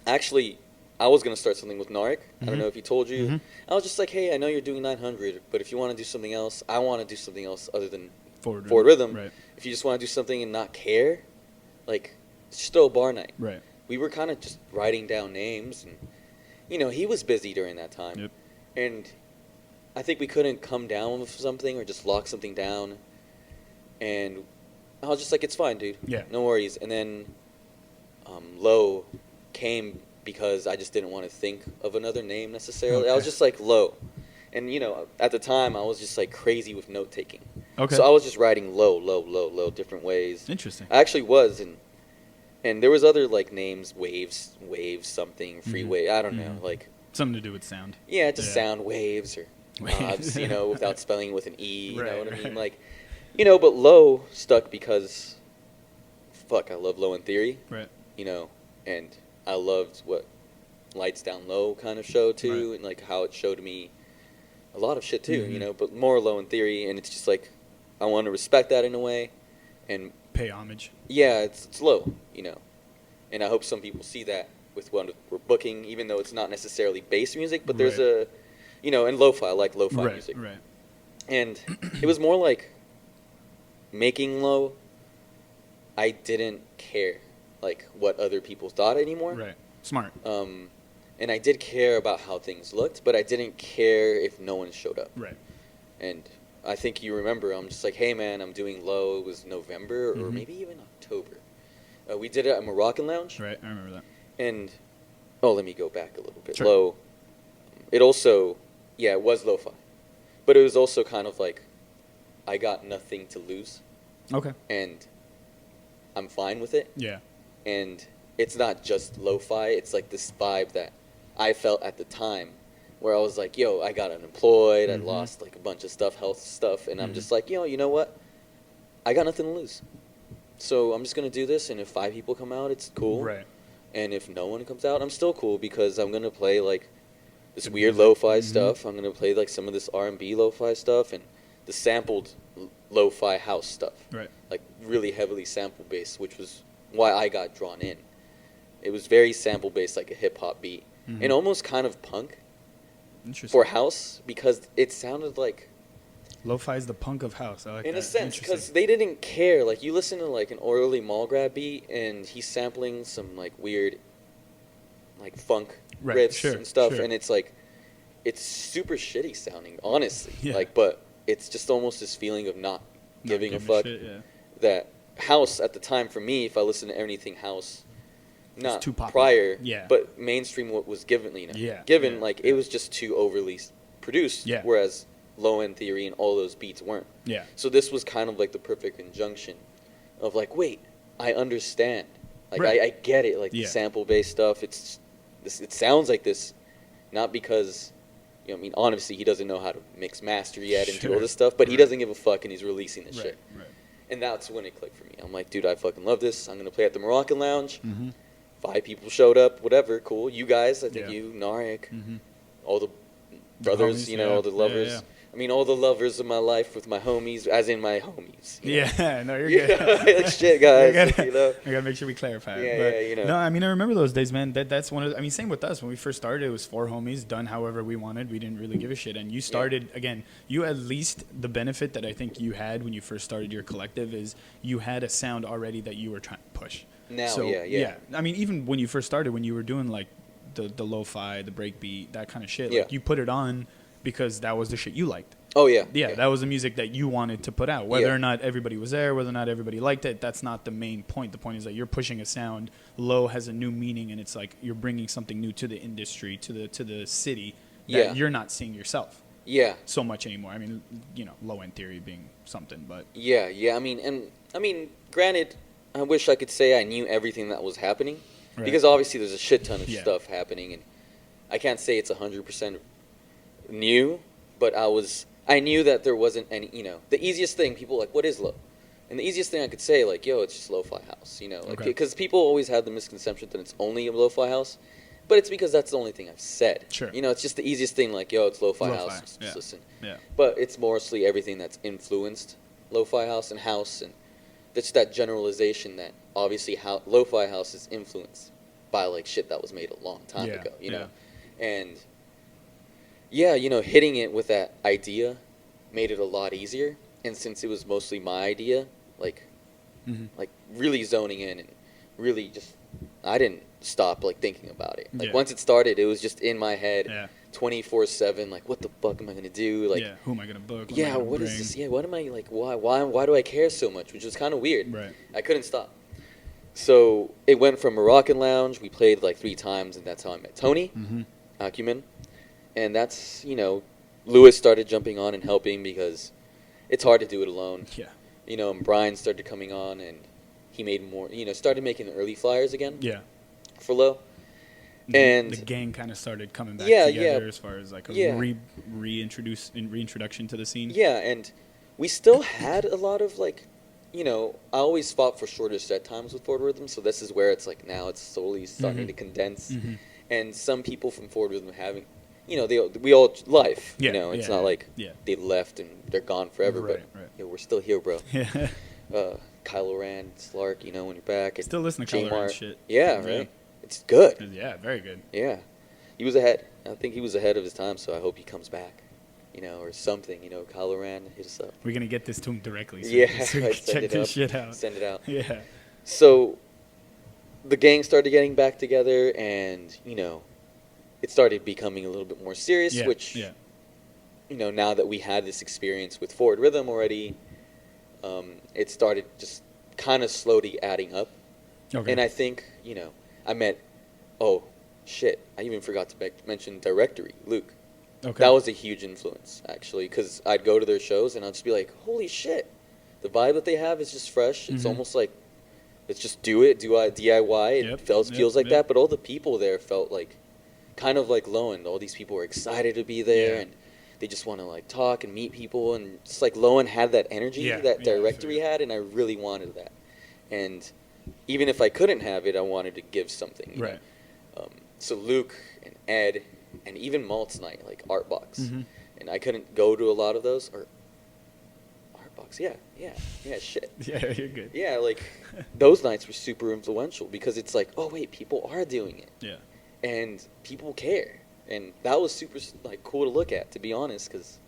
Actually, I was gonna start something with Narek. I don't know if he told you. I was just like, hey, I know you're doing 900, but if you want to do something else, I want to do something else other than Forward Rhythm. Right. If you just want to do something and not care, like, just throw a bar night. Right. We were kind of just writing down names, and he was busy during that time. Yep. And I think we couldn't come down with something or just lock something down. And I was just like, it's fine, dude. Yeah. No worries. And then Low came because I just didn't want to think of another name necessarily. Okay. I was just like, Low. And, at the time, I was just like crazy with note taking. Okay. So I was just writing low, different ways. Interesting. I actually was, and there was other like names, waves, something, freeway. I don't know, like something to do with sound. Yeah, just sound waves or nods, without spelling it with an E. You know what I mean? Like, but Low stuck because, I love Low in Theory. Right. And I loved what Lights Down Low kind of showed too, and like how it showed me a lot of shit too, but more Low in Theory, and it's just like I want to respect that in a way, and pay homage. Yeah, it's Low, and I hope some people see that with what we're booking, even though it's not necessarily bass music, but there's a, and lo-fi, I like lo-fi music. Right. And it was more like making Low. I didn't care like what other people thought anymore. Right. Smart. And I did care about how things looked, but I didn't care if no one showed up. Right. And I think you remember, I'm just like, hey, man, I'm doing Low. It was November or maybe even October. We did it at Moroccan Lounge. Right, I remember that. And, let me go back a little bit. Sure. Low, it also, it was lo-fi. But it was also kind of like, I got nothing to lose. Okay. And I'm fine with it. Yeah. And it's not just lo-fi. It's like this vibe that I felt at the time where I was like, yo, I got unemployed. I lost like a bunch of stuff, health stuff. And I'm just like, you know what? I got nothing to lose. So I'm just going to do this. And if 5 people come out, it's cool. Right. And if no one comes out, I'm still cool because I'm going to play like this weird lo-fi stuff. I'm going to play like some of this R&B lo-fi stuff and the sampled lo-fi house stuff. Right. Like really heavily sample based, which was why I got drawn in. It was very sample based, like a hip hop beat, Mhm. and almost kind of punk Interesting. for house because it sounded like, Lo-fi is the punk of house. I like in that. a sense, because Interesting. they didn't care. Like you listen to like an early Mallgrab beat, and he's sampling some like weird, like funk Right, riffs sure, and stuff, sure. and it's like, it's super shitty sounding, honestly. Yeah. Like, but it's just almost this feeling of not Not giving a giving fuck. shit, yeah. That house at the time for me, if I listen to anything house, not too popular. prior, Yeah. but mainstream what was given, Yeah, given yeah, like yeah. it was just too overly produced. Yeah. Whereas Low End Theory and all those beats weren't. Yeah. So this was kind of like the perfect conjunction of like, wait, I understand. Like Right. I get it. Like Yeah. the sample based stuff. It sounds like this, not because, I mean, honestly, he doesn't know how to mix master yet and do all Sure. this stuff, but he Right. doesn't give a fuck, and he's releasing this Right. shit. Right. And that's when it clicked for me. I'm like, dude, I fucking love this. I'm gonna play at the Moroccan Lounge. Mm-hmm. 5 people showed up. Whatever, cool. You guys, I think Yeah. you, Narek, Mm-hmm. all the brothers, homies, all the yeah, lovers. yeah. I mean, all the lovers of my life with my homies, as in my homies. you know? Yeah, no, you're Yeah, good. like, shit, guys, I gotta, you know? I gotta make sure we clarify. Yeah, but, yeah, you know. No, I mean, I remember those days, man. That's one of. I mean, same with us. When we first started, it was 4 homies done however we wanted. We didn't really give a shit. And you started again. You at least the benefit that I think you had when you first started your collective is you had a sound already that you were trying to push. Now, So, yeah. I mean, even when you first started, when you were doing like the lo-fi, the breakbeat, that kind of shit, Yeah. like you put it on because that was the shit you liked. Oh, yeah. Yeah, that was the music that you wanted to put out. Whether Yeah. or not everybody was there, whether or not everybody liked it, that's not the main point. The point is that you're pushing a sound. Low has a new meaning, and it's like you're bringing something new to the industry, to the city that Yeah. you're not seeing yourself Yeah. so much anymore. I mean, Low End Theory being something, but Yeah, yeah. I mean, granted, I wish I could say I knew everything that was happening, Right. because obviously there's a shit ton of Yeah. stuff happening, and I can't say it's 100% new, but I knew that there wasn't any. The easiest thing people are like, what is low? And the easiest thing I could say, like, yo, it's just lo-fi house, like, Okay. because people always have the misconception that it's only a lo-fi house, but it's because that's the only thing I've said. Sure. It's just the easiest thing, like, yo, it's lo-fi Lo-fi, house. Just yeah. listen. yeah, But it's mostly everything that's influenced lo-fi house, and that's that generalization that obviously lo-fi house is influenced by like shit that was made a long time Yeah, ago, yeah. And yeah, hitting it with that idea made it a lot easier. And since it was mostly my idea, like hmm like really zoning in and really just, I didn't stop like thinking about it. Like Yeah. once it started, it was just in my head, yeah, 24/7. Like, what the fuck am I gonna do? Like, yeah. Who am I gonna book? What am I yeah, gonna what is bring? this? Yeah, what am I like? Why do I care so much? Which was kind of weird. Right. I couldn't stop. So it went from Moroccan Lounge. We played like 3 times, and that's how I met Tony Mm-hmm. Acumen. And that's Lewis started jumping on and helping because it's hard to do it alone. Yeah. And Brian started coming on, and he made more. Started making the early flyers again Yeah. for Low. And the gang kind of started coming back Yeah, together yeah. as far as like a Yeah. reintroduction to the scene. Yeah, and we still had a lot of like, I always fought for shorter set times with Forward Rhythm, so this is where it's like now it's slowly starting Mhm. to condense. Mhm. And some people from Forward Rhythm having, we all life. Yeah, It's yeah, not like yeah. they left and they're gone forever, Right, but right. we're still here, bro. Yeah. Kylo Ren, Slark, when you're back. And Still listen to Kylo Ren J-Mart. shit. Yeah, Yeah. right. It's good. Yeah, very good. Yeah, he was ahead. I think he was ahead of his time, so I hope he comes back. Or something. Kylo Ren, hit us up. We're gonna get this to him directly. So Yeah, so we right, can send check it this up. shit out. Send it out. Yeah. So the gang started getting back together, and it started becoming a little bit more serious. Yeah. Which yeah. now that we had this experience with Forward Rhythm already, it started just kind of slowly adding up. Okay. And I think I met. Oh shit! I even forgot to mention Directory Luke. okay. That was a huge influence, actually, because I'd go to their shows and I'd just be like, holy shit, the vibe that they have is just fresh. It's Mhm. almost like, let's just do it, DIY. It Yep, feels yep, like yep. that, but all the people there felt like, kind of like Lowen. All these people were excited to be there, Yeah. and they just want to like talk and meet people, and it's like Lowen had that energy Yeah, that yeah, I Directory feel you. had, and I really wanted that. And even if I couldn't have it, I wanted to give something. Right. So Luke and Ed and even Maltz Night, like Artbox. Mhm. And I couldn't go to a lot of those. Or Smartbox. Yeah, shit. Yeah, you're good. Yeah, like those nights were super influential because it's like, oh wait, people are doing it Yeah. and people care, and that was super like cool to look at, to be honest, because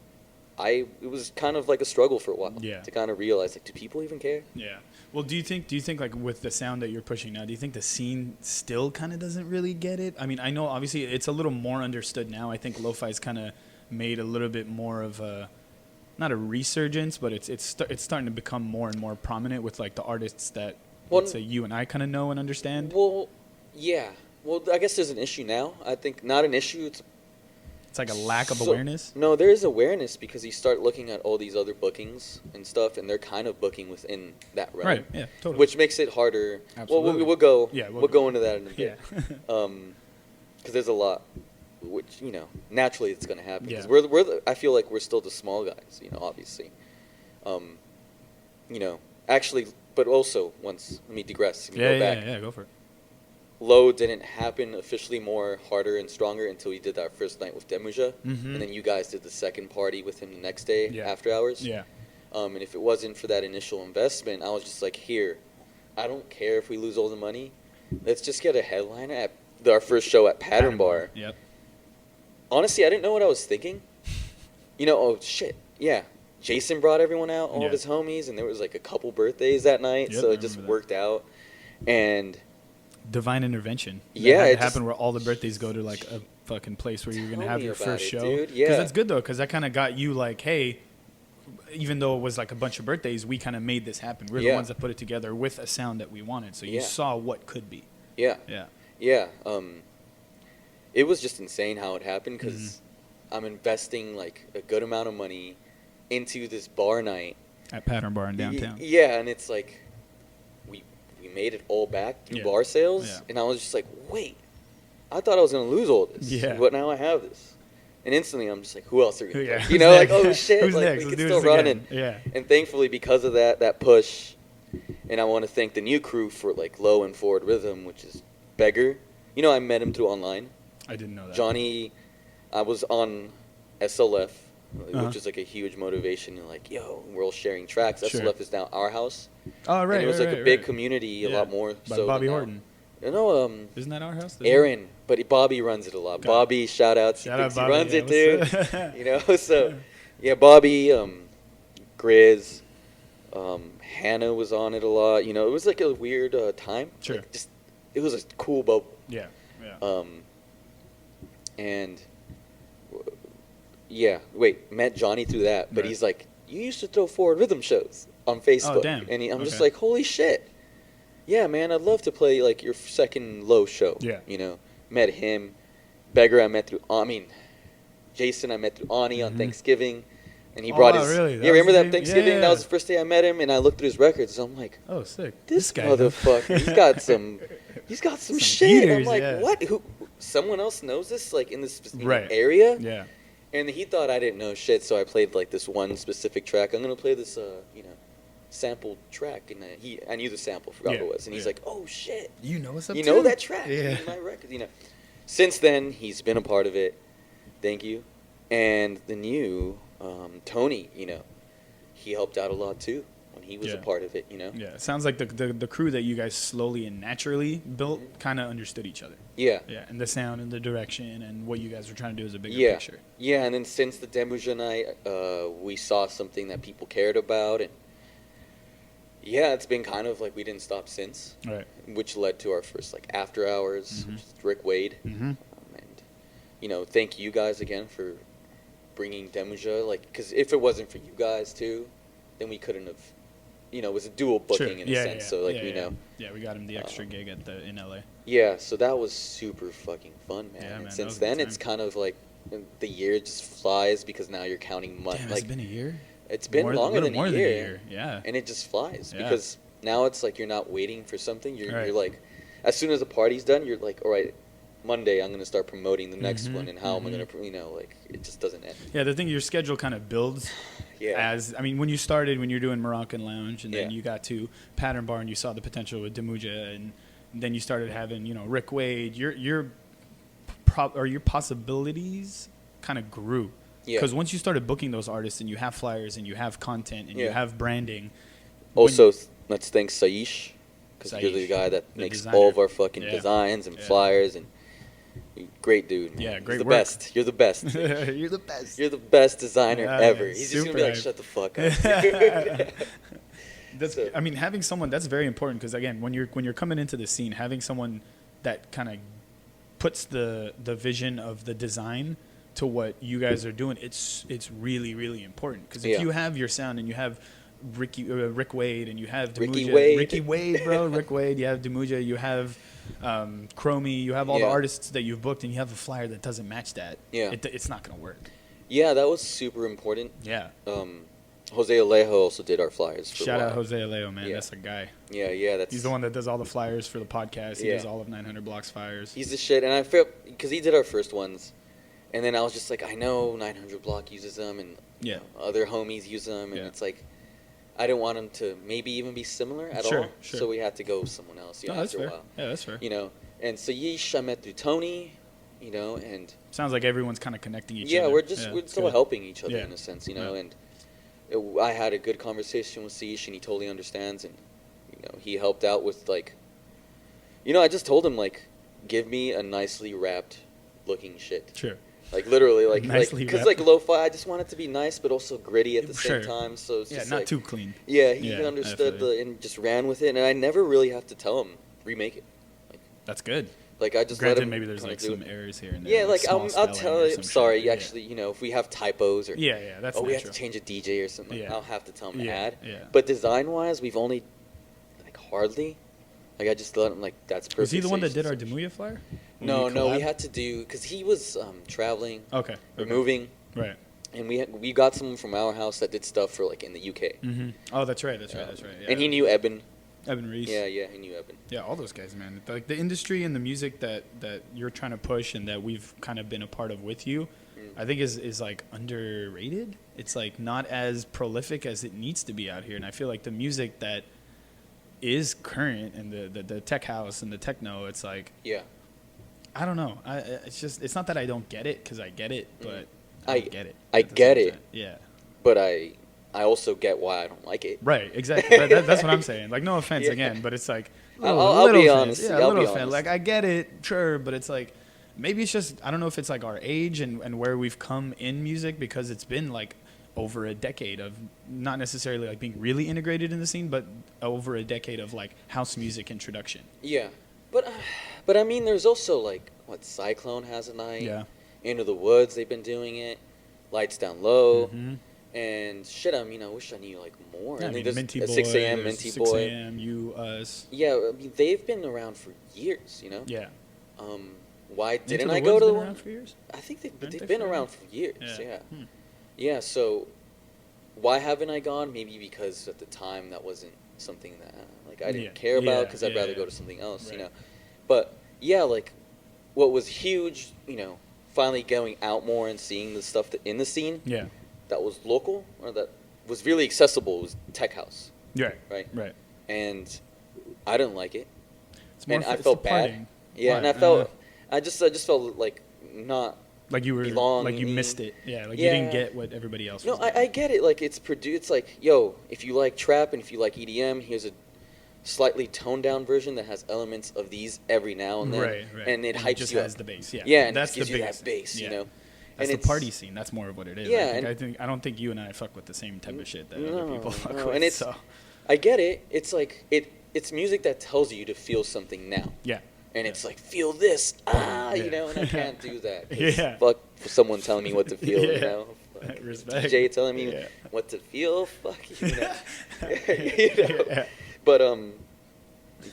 it was kind of like a struggle for a while Yeah. to kind of realize, like, do people even care? Yeah. Well, do you think like with the sound that you're pushing now, do you think the scene still kind of doesn't really get it? I mean, I know obviously it's a little more understood now. I think lo-fi's kind of made a little bit more of a, not a resurgence, but it's starting to become more and more prominent with like the artists that, let's say, you and I kind of know and understand. Well, yeah. Well, I guess there's an issue now. I think not an issue. It's like a lack of awareness. No, there is awareness because you start looking at all these other bookings and stuff, and they're kind of booking within that realm. Right. Yeah. Totally. Which makes it harder. Absolutely. Well, we'll go. Yeah, we'll go into that in a bit. Yeah. Because there's a lot, which naturally it's going to happen. Yeah. Because I feel like we're still the small guys. Obviously. Actually, but also let me digress. Let me go back. Yeah. Go for it. Low didn't happen officially more harder and stronger until we did our first night with Demuja, Mhm. and then you guys did the second party with him the next day Yeah. after hours. Yeah. And if it wasn't for that initial investment, I was just like, here, I don't care if we lose all the money. Let's just get a headliner at our first show at Pattern Bar. Yep. Honestly, I didn't know what I was thinking. Oh shit, yeah. Jason brought everyone out, all Yeah. of his homies, and there was like a couple birthdays that night, Yep, so I it just remember that. worked out. And Divine intervention. Yeah, That it happened just- where all the birthdays go to like a fucking place where you're gonna Tell have me your about first it, show. dude. Yeah. that's good though, because that kind of got you like, hey, even though it was like a bunch of birthdays, we kind of made this happen. We're the Yeah. ones that put it together with a sound that we wanted. So you Yeah. saw what could be. yeah. Yeah. Yeah, it was just insane how it happened because Mm-hmm. I'm investing like a good amount of money into this bar night. At Pattern Bar in downtown. Yeah, and it's like we made it all back through Yeah. bar sales, Yeah. and I was just like, wait, I thought I was gonna lose all this, Yeah. but now I have this, and instantly I'm just like, who else are we gonna Yeah. play? Who's like, next? oh shit, Who's like next? we Let's can do still this run again. it. Yeah. And thankfully, because of that push, and I want to thank the new crew for like Low and Forward Rhythm, which is Beggar. I met him through online. I didn't know that. Johnny, I was on SLF, Uh-huh. which is like a huge motivation. And like, yo, we're all sharing tracks. Sure. SLF is now our house. Oh right. And it was right, like right, a big right. community, a Yeah. lot more. By so Bobby than now. Horton. Isn't that our house? Aaron, but Bobby runs it a lot. Got it. Bobby, shout out. Shout out He Bobby. runs Yeah, it, dude. what's up? So, yeah, Bobby, Grizz, Hannah was on it a lot. It was like a weird time. Sure. Like, it was a cool bubble. Yeah. Yeah. And met Johnny through that, but Right. he's like, you used to throw Forward Rhythm shows on Facebook. Oh, damn. And I'm just Okay. like, holy shit. Yeah, man, I'd love to play like your second Low show. Yeah. Met him. Beggar I met through, Jason I met through Ani on Mhm. Thanksgiving. And he Oh, brought wow, his, really? That yeah, was remember the that name? Thanksgiving? Yeah. That was the first day I met him, and I looked through his records, and I'm like, Oh, sick. this guy. motherfucker, he's got some shit. I'm heaters, like, yeah. what? Someone else knows this, like in this specific Right. area? Yeah. And he thought I didn't know shit, so I played like this one specific track. I'm gonna play this, sampled track, and I knew the sample, forgot Yeah, what it was, and he's yeah. like, oh shit, You know what's up. you know too? that track? Yeah. In my record, Since then, he's been a part of it. Thank you. And the new Tony, he helped out a lot too when he was a Yeah. part of it. Yeah. It sounds like the crew that you guys slowly and naturally built kind of understood each other. Yeah. Yeah. And the sound and the direction and what you guys were trying to do as a bigger Yeah. picture. Yeah, and then since the Demuja night, we saw something that people cared about, and yeah, it's been kind of like we didn't stop since, Right. which led to our first like after hours, Mhm. which is Rick Wade, Mm-hmm. and thank you guys again for bringing Demuja, like, because if it wasn't for you guys too, then we couldn't have, it was a dual booking in a sense, so like Yeah, we got him the extra gig in LA. Yeah, so that was super fucking fun, man. Yeah, and man, that since was a good then, it's time. kind of like the year just flies because now you're counting months. Damn, Like it's been a year. it's been longer little than more a than year, Yeah. and it just flies Yeah. because now it's like you're not waiting for something. You're Right. like, as soon as the party's done, you're like, all right, Monday I'm gonna start promoting the next Mhm, one, and how am I mhm. gonna, like it just doesn't end. Yeah, the thing your schedule kind of builds Yeah. when you started when you're doing Moroccan Lounge and then Yeah. you got to Pattern Bar and you saw the potential with Demuja and then you started having Rick Wade, your possibilities kind of grew Yeah. Because once you started booking those artists and you have flyers and you have content and you Yeah. have branding. Also, let's thank Saish, because you're the Saish, guy that the makes designer. all of our fucking Yeah. designs and Yeah. flyers, and great dude. Man. Yeah, He's great the work. best. You're the best. You're the best. You're the best designer Yeah, ever. yeah, He's just gonna super be like, hype. shut the fuck up. That's. So- I mean, having someone that's very important because again, when you're coming into the scene, having someone that kind of puts the vision of the design to what you guys are doing, it's really really important because if Yeah. you have your sound and you have Rick Wade and you have Ricky Demuja, Wade. Ricky Wade, bro, Rick Wade, you have Demuja, you have Chromie, you have all the Yeah. artists that you've booked, and you have a flyer that doesn't match that. Yeah. It's not gonna work. Yeah, that was super important. Yeah. Jose Alejo also did our flyers. For a Shout out while. Jose Aleo, man. Yeah. That's a guy. Yeah, that's. He's the one that does all the flyers for the podcast. He Yeah. does all of 900 Blocks flyers. He's the shit, and I feel because he did our first ones, and then I was just like, I know 900 Block uses them, and Yeah. other homies use them, and Yeah. it's like, I didn't want them to maybe even be similar at Sure, all, sure. so we had to go with someone else. No, that's after fair. a while, Yeah, that's fair. And so yeesh, I met through Tony, and Sounds like everyone's kind of connecting each yeah, other. we're it's still good. helping each other Yeah. in a sense, Yeah. and I had a good conversation with Seish, and he totally understands, and he helped out with like, I just told him like, give me a nicely wrapped looking shit, Sure. like literally like Nicely because wrapped. like lo-fi, I just want it to be nice but also gritty at the Sure. same time, so it's Yeah, just not like, too clean. yeah, he Yeah, understood definitely. and just ran with it, and I never really have to tell him remake it, That's good. like I just Granted, let him maybe there's kinda like do some it. errors here and there. Yeah, like small I'll spelling tell or him, some sorry, shit. Yeah. actually, if we have typos or Yeah, that's we have natural. to change a DJ or something, Yeah. I'll have to tell him to Yeah, add. yeah. But design wise, we've only like hardly, like I just let him like that's perfect. Was he the so one you that did our just- Demuya flyer? When No, we collabed? had to do because he was traveling, Okay. or moving, Right. and we got someone from our house that did stuff for like in the UK. Mm-hmm. Oh, that's right. That's right. That's right. Yeah. And he knew Eben. Evan Reese. Yeah, he knew Eben. Yeah, all those guys, man. Like the industry and the music that you're trying to push and that we've kind of been a part of with you, I think is like underrated. It's like not as prolific as it needs to be out here. And I feel like the music that is current and the tech house and the techno, it's like Yeah. I don't know. It's not that I don't get it because I get it, but I- don't get it. I at the get same it. time. Yeah. But I also get why I don't like it. Right, exactly. That's what I'm saying. Like, no offense Yeah. again, but it's like I'll be offense. honest. Yeah, I'll a little be offense. honest. Like, I get it, sure, but it's like maybe it's just I don't know if it's like our age and where we've come in music because it's been like over a decade of not necessarily like being really integrated in the scene, but over a decade of like house music introduction. Yeah, but I mean, there's also like what Cyclone has a night. Yeah. Into the Woods, they've been doing it. Lights Down Low, Mhm. and shit. I mean, I wish I knew like more. Yeah, I and mean, there's Minty at Boy, 6 a.m. there's Minty 6 Boy. a.m. You, us. Yeah, I mean, they've been around for years. Yeah. Why Into didn't the I go Woods to the been one? around for years? I think Aren't they've they been for around years? for years. Yeah. Hmm. Yeah. So why haven't I gone? Maybe because at the time that wasn't something that like I didn't Yeah. care about Yeah, because I'd yeah, rather yeah. go to something else. Right. But yeah, like what was huge, finally going out more and seeing the stuff that in the scene Yeah. that was local or that was really accessible was Tech House, Right. right? Right. And I didn't like it. It's more And for- I it's felt the bad. partying. Yeah, and I Right, felt I just felt like not. like you were belong like you in- missed it. Yeah, like Yeah. you didn't get what everybody else No, was getting. I get it. Like it's produced. It's like, yo, if you like trap and if you like EDM, here's a slightly toned down version that has elements of these every now and then, Right, right. and it hypes just you has up. the bass. Yeah, Yeah, and that's it gives the you biggest that bass. Yeah. And That's the it's- party scene. That's more of what it is. Yeah, I don't think you and I fuck with the same type of shit that other No, people fuck no, with. and it's so. I get it. It's like it's music that tells you to feel something now. Yeah. And it's like, feel this, Yeah. and I can't do that. 'cause Yeah. Fuck for someone telling me what to feel, Yeah. Fuck. Respect. DJ telling me Yeah. what to feel, fuck you. Yeah. But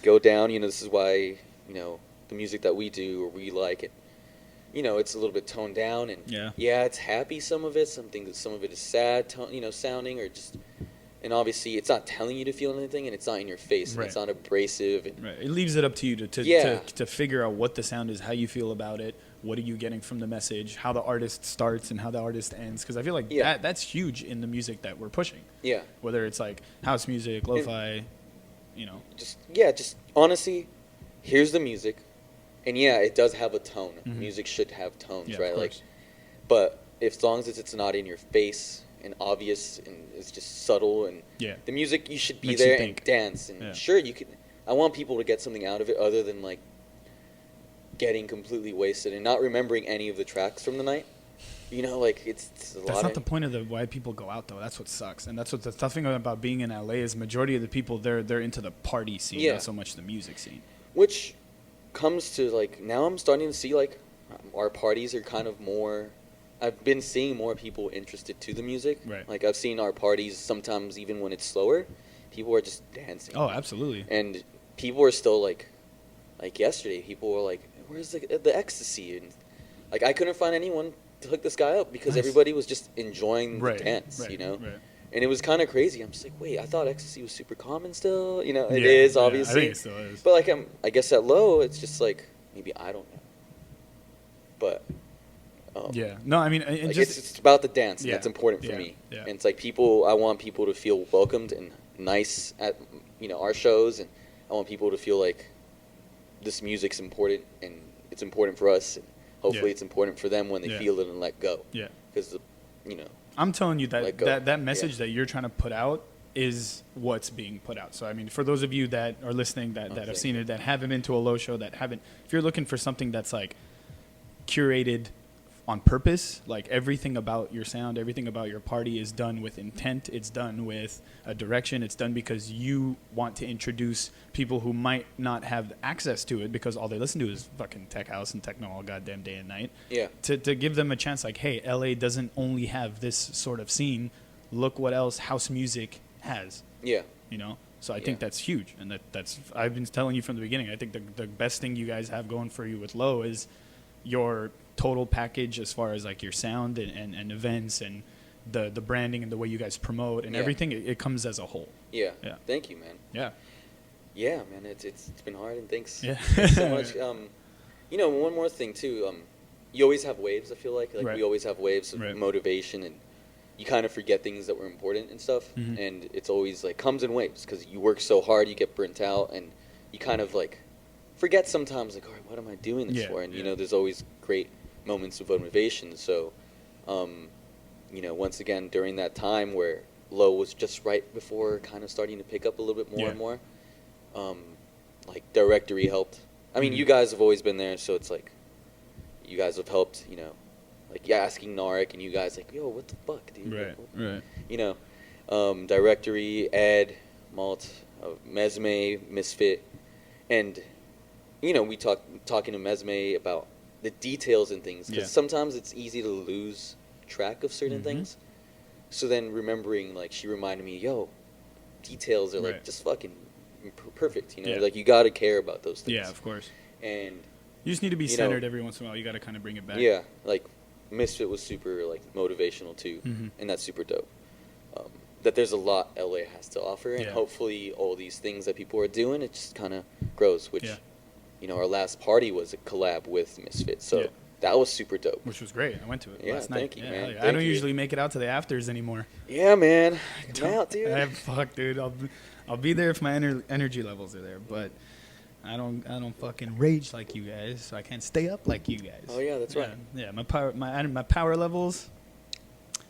go down. This is why the music that we do or we like it. It's a little bit toned down and Yeah. it's happy. Some of it, some of it is sad, sounding or just. And obviously, it's not telling you to feel anything, and it's not in your face, and Right. it's not abrasive. And Right. It leaves it up to you to Yeah. to figure out what the sound is, how you feel about it, what are you getting from the message, how the artist starts and how the artist ends. Because I feel like Yeah. that's huge in the music that we're pushing. yeah, Whether it's like house music, lo-fi, just honestly, here's the music, and yeah, it does have a tone. Mhm. Music should have tones, Yeah, right? of Like, course. but as long as it's not in your face and obvious and it's just subtle and Yeah. the music, you should be Makes you there and think. dance. And Yeah. sure, you can. I want people to get something out of it other than like getting completely wasted and not remembering any of the tracks from the night. You know, like it's a That's lot not of the point of why people go out though. That's what sucks, and that's what the tough thing about being in LA is. Majority of the people they're into the party scene, Yeah. not so much the music scene. which comes to like now I'm starting to see like our parties are kind of more. I've been seeing more people interested to the music. Right. Like I've seen our parties sometimes even when it's slower, people are just dancing. Oh, absolutely. And people are still like yesterday, people were like, "Where's the ecstasy?" And like I couldn't find anyone to hook this guy up because Nice. everybody was just enjoying Right, the dance, right, you know. right. And it was kind of crazy. I'm just like, wait, I thought ecstasy was super common still. You know, it Yeah, is yeah, obviously. I think it still is. But like I guess at low, it's just like maybe I don't know. But Yeah. No, I mean, and like just it's about the dance. And Yeah, that's important for yeah, me. yeah. And it's like I want people to feel welcomed and nice at our shows, and I want people to feel like this music's important and it's important for us, and hopefully Yeah. it's important for them when they Yeah. feel it and let go. yeah. Because I'm telling you Let that go. that message Yeah. that you're trying to put out is what's being put out. So I mean, for those of you that are listening that have thank seen it, that haven't been to a low show, that haven't, if you're looking for something that's like curated on purpose, like everything about your sound, everything about your party is done with intent. It's done with a direction. It's done because you want to introduce people who might not have access to it because all they listen to is fucking tech house and techno all goddamn day and night. Yeah. To give them a chance, like, hey, LA doesn't only have this sort of scene. Look what else house music has, Yeah. you know? So I think Yeah. that's huge. And that's, I've been telling you from the beginning, I think the best thing you guys have going for you with Low is your total package as far as like your sound and events and the branding and the way you guys promote and Yeah. everything. It comes as a whole. Yeah. Yeah. Thank you, man. Yeah. Yeah, man. It's been hard, and thanks. Yeah. Thanks so much. One more thing too. You always have waves. I feel like Right. we always have waves of Right. motivation, and you kind of forget things that were important and stuff. Mhm. And it's always like comes in waves because you work so hard, you get burnt out, and you kind of like forget sometimes like, all right, what am I doing this Yeah, for? And yeah. there's always great moments of motivation. So, once again during that time where Low was just right before kind of starting to pick up a little bit more Yeah. and more, like Directory helped. I mean, Mhm. you guys have always been there, so it's like you guys have helped. Like asking Narek and you guys like, yo, what the fuck, dude? Right. What- Right. Directory, Ed, Malt, Mesme, Misfit, and we talking to Mesme about the details and things because Yeah. sometimes it's easy to lose track of certain Mhm. things. So then remembering, like, she reminded me, yo, details are like Right. just fucking perfect. Yeah. Like you got to care about those things. Yeah, of course. And You just need to be You know- centered every once in a while. You got to kind of bring it back. yeah, like Misfit was super like motivational too, Mhm. and that's super dope. That there's a lot LA has to offer, and Yeah. hopefully all these things that people are doing, it just kind of grows. Which, Yeah. our last party was a collab with Misfit, so Yeah. that was super dope. Which was great. I went to it Yeah, last night. thank you, man. hell yeah. I Thank don't you. usually make it out to the afters anymore. Yeah, man, come out, dude. Fuck, dude. I'll be there if my energy levels are there, but I don't fucking rage like you guys, so I can't stay up like you guys. Oh, yeah, that's right. Yeah, my power levels,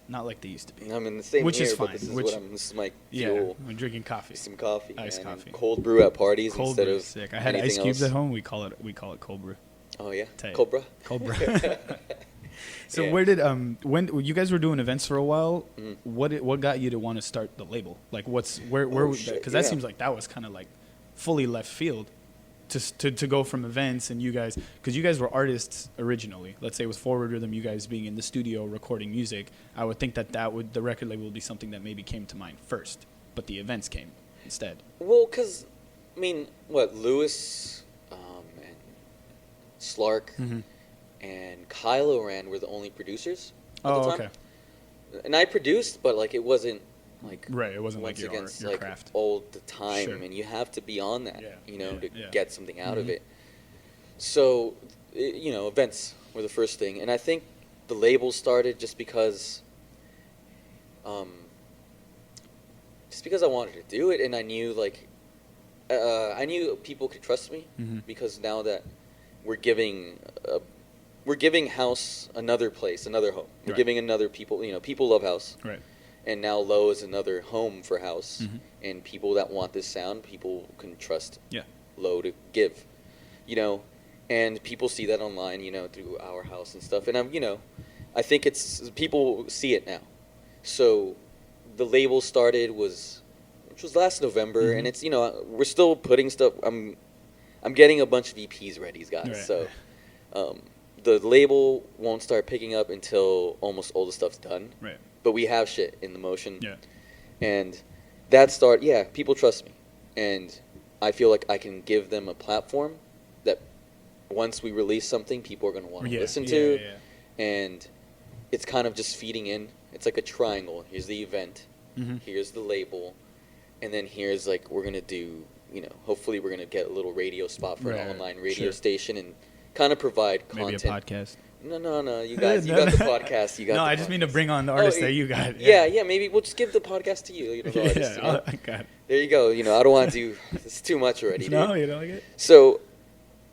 not like they used to be. I'm in the same Which here, is but fine. this is my Yeah, fuel. I'm drinking coffee. Some coffee, Iced man, and coffee. cold brew at parties Cold instead brew of is sick. I had ice anything cubes else. at home. We call it cold brew. Oh yeah, Tight. Cobra. Cold brew. So Yeah. where did when you guys were doing events for a while? Mhm. What got you to want to start the label? Like where Oh, because shit, that yeah. seems like that was kind of like fully left field to go from events and you guys, because you guys were artists originally. Let's say with Forward Rhythm, you guys being in the studio recording music, I would think that would the record label would be something that maybe came to mind first, but the events came instead. Well, because, I mean, Lewis and Slark Mm-hmm. and Kylo Ren were the only producers at the Oh, time. okay. And I produced, but, like, it wasn't, like, Right, it wasn't like once your against, your like, craft. all the time. Sure. And you have to be on that, Yeah, to yeah. get something out of Mhm. it. So, events were the first thing. And I think the label started just because I wanted to do it, and I knew I knew people could trust me Mhm. because now that we're giving we're giving house another place, another home. We're Right. giving another people, people love house. Right. And now Low is another home for house. Mhm. And people that want this sound, people can trust Yeah. Low to give. And people see that online, through Our House and stuff. And I think people see it now. So the label started which was last November, Mhm. and it's we're still putting stuff. I'm getting a bunch of EPs ready, guys. Right. So the label won't start picking up until almost all the stuff's done. Right. But we have shit in the motion. Yeah. And people trust me. And I feel like I can give them a platform that once we release something, people are going to want to listen to. Yeah. And it's kind of just feeding in. It's like a triangle. Here's the event. Mhm. Here's the label. And then here's we're going to do, hopefully we're going to get a little radio spot for Right, an online radio sure. station and kind of provide content. Maybe a podcast. No. You guys, you got the podcast. You got No, the I just mean to podcast. bring on the artists Oh, that you got. Yeah, maybe we'll just give the podcast to you. The artist, I got it. There you go. I don't want to do. It's too much already. Dude. No, you don't like it? So,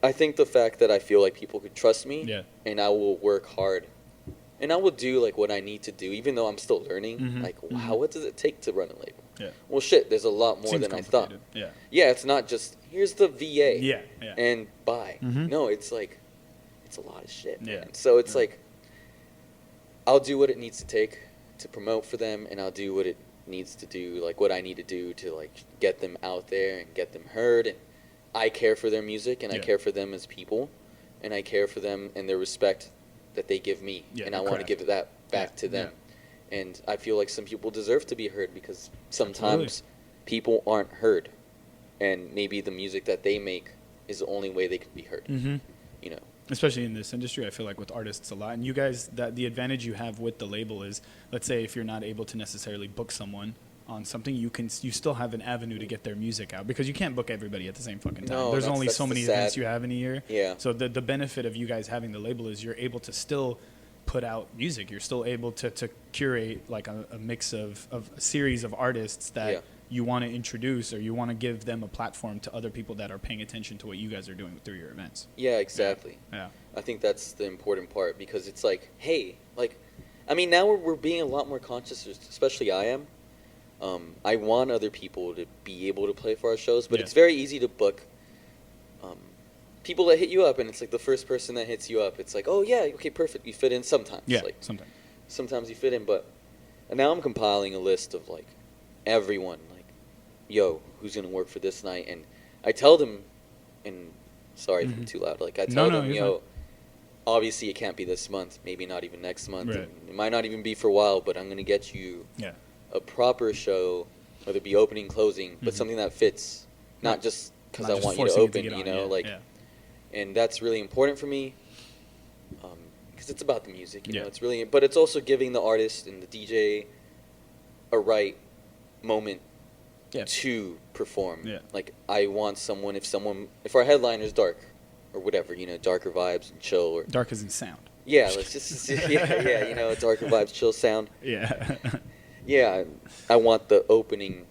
I think the fact that I feel like people could trust me, Yeah. and I will work hard, and I will do what I need to do, even though I'm still learning. Mhm, Wow, what does it take to run a label? Yeah. Well, shit, there's a lot more Seems than I thought. complicated. Yeah. Yeah, it's not just here's the VA. Yeah. And buy. Mhm. No, it's it's a lot of shit. Yeah. Man. So it's Yeah. I'll do what it needs to take to promote for them, and I'll do what it needs to do, what I need to do to get them out there and get them heard. And I care for their music, and I Yeah. care for them as people, and I care for them and their respect that they give me, Yeah, and I the want to craft. give that back Yeah, to them. And I feel like some people deserve to be heard because sometimes Absolutely. people aren't heard, and maybe the music that they make is the only way they can be heard. Mm-hmm. You know. Especially in this industry, I feel like with artists a lot. And you guys, that the advantage you have with the label is, let's say if you're not able to necessarily book someone on something, you still have an avenue to get their music out because you can't book everybody at the same fucking time. No, There's that's- only that's so the many sad- events you have in a year. Yeah. So the benefit of you guys having the label is you're able to still put out music. You're still able to curate a mix of a series of artists that Yeah. you want to introduce, or you want to give them a platform to other people that are paying attention to what you guys are doing through your events. Yeah, exactly. Yeah. I think that's the important part because it's hey, now we're being a lot more conscious, especially I am. I want other people to be able to play for our shows, but Yeah. it's very easy to book people that hit you up, and it's the first person that hits you up. It's oh yeah, okay, perfect, you fit in sometimes. Yeah. Sometimes. Sometimes you fit in, but now I'm compiling a list of everyone, yo, who's gonna work for this night, and I tell them, and sorry if I'm Mhm. too loud, I No, tell no, them, you're yo, obviously it can't be this month, maybe not even next month, Right. and it might not even be for a while, but I'm gonna get you Yeah. a proper show, whether it be opening, closing, but Mhm. something that fits, not just because Not I just want you to forcing it open, get on. Yeah. and that's really important for me, because it's about the music, Yeah. it's really, but it's also giving the artist and the DJ a right moment Yeah. to perform. Yeah. I want if our headliner's dark, or whatever, darker vibes and chill, or Dark as in sound. yeah, let's just yeah, darker vibes, chill sound. Yeah. Yeah, I want the opening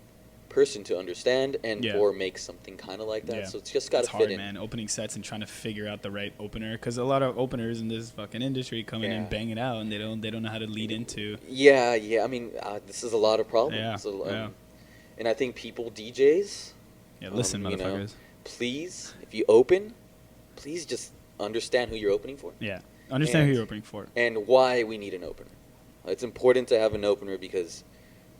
person to understand and Yeah. or make something kind of like that. Yeah. So it's just got to It's fit hard, in. man. Opening sets and trying to figure out the right opener, because a lot of openers in this fucking industry come in and Yeah. bang it out, and they don't know how to lead into. Yeah. This is a lot of problems. Yeah, So, yeah. And I think DJs, Yeah, listen, you know, motherfuckers. please, if you open, please just understand who you're opening for Yeah, understand who and- you're opening for. and why we need an opener. It's important to have an opener because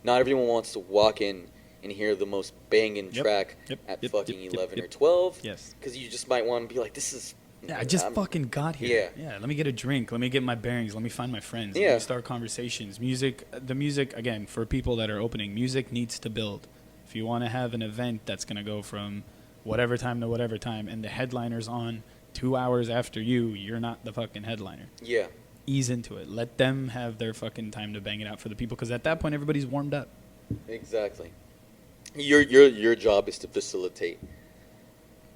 not everyone wants to walk in and hear the most banging Yep, track yep, at yep, fucking yep, 11 yep. or 12. Yes. Because you just might want to be this is... Yeah, I just I'm- fucking got here. Yeah. Let me get a drink. Let me get my bearings. Let me find my friends. Let Yeah. me start conversations. The music, again, for people that are opening, music needs to build. If you want to have an event that's going to go from whatever time to whatever time, and the headliner's on 2 hours after you're not the fucking headliner. Yeah. Ease into it. Let them have their fucking time to bang it out for the people, because at that point, everybody's warmed up. Exactly. Your job is to facilitate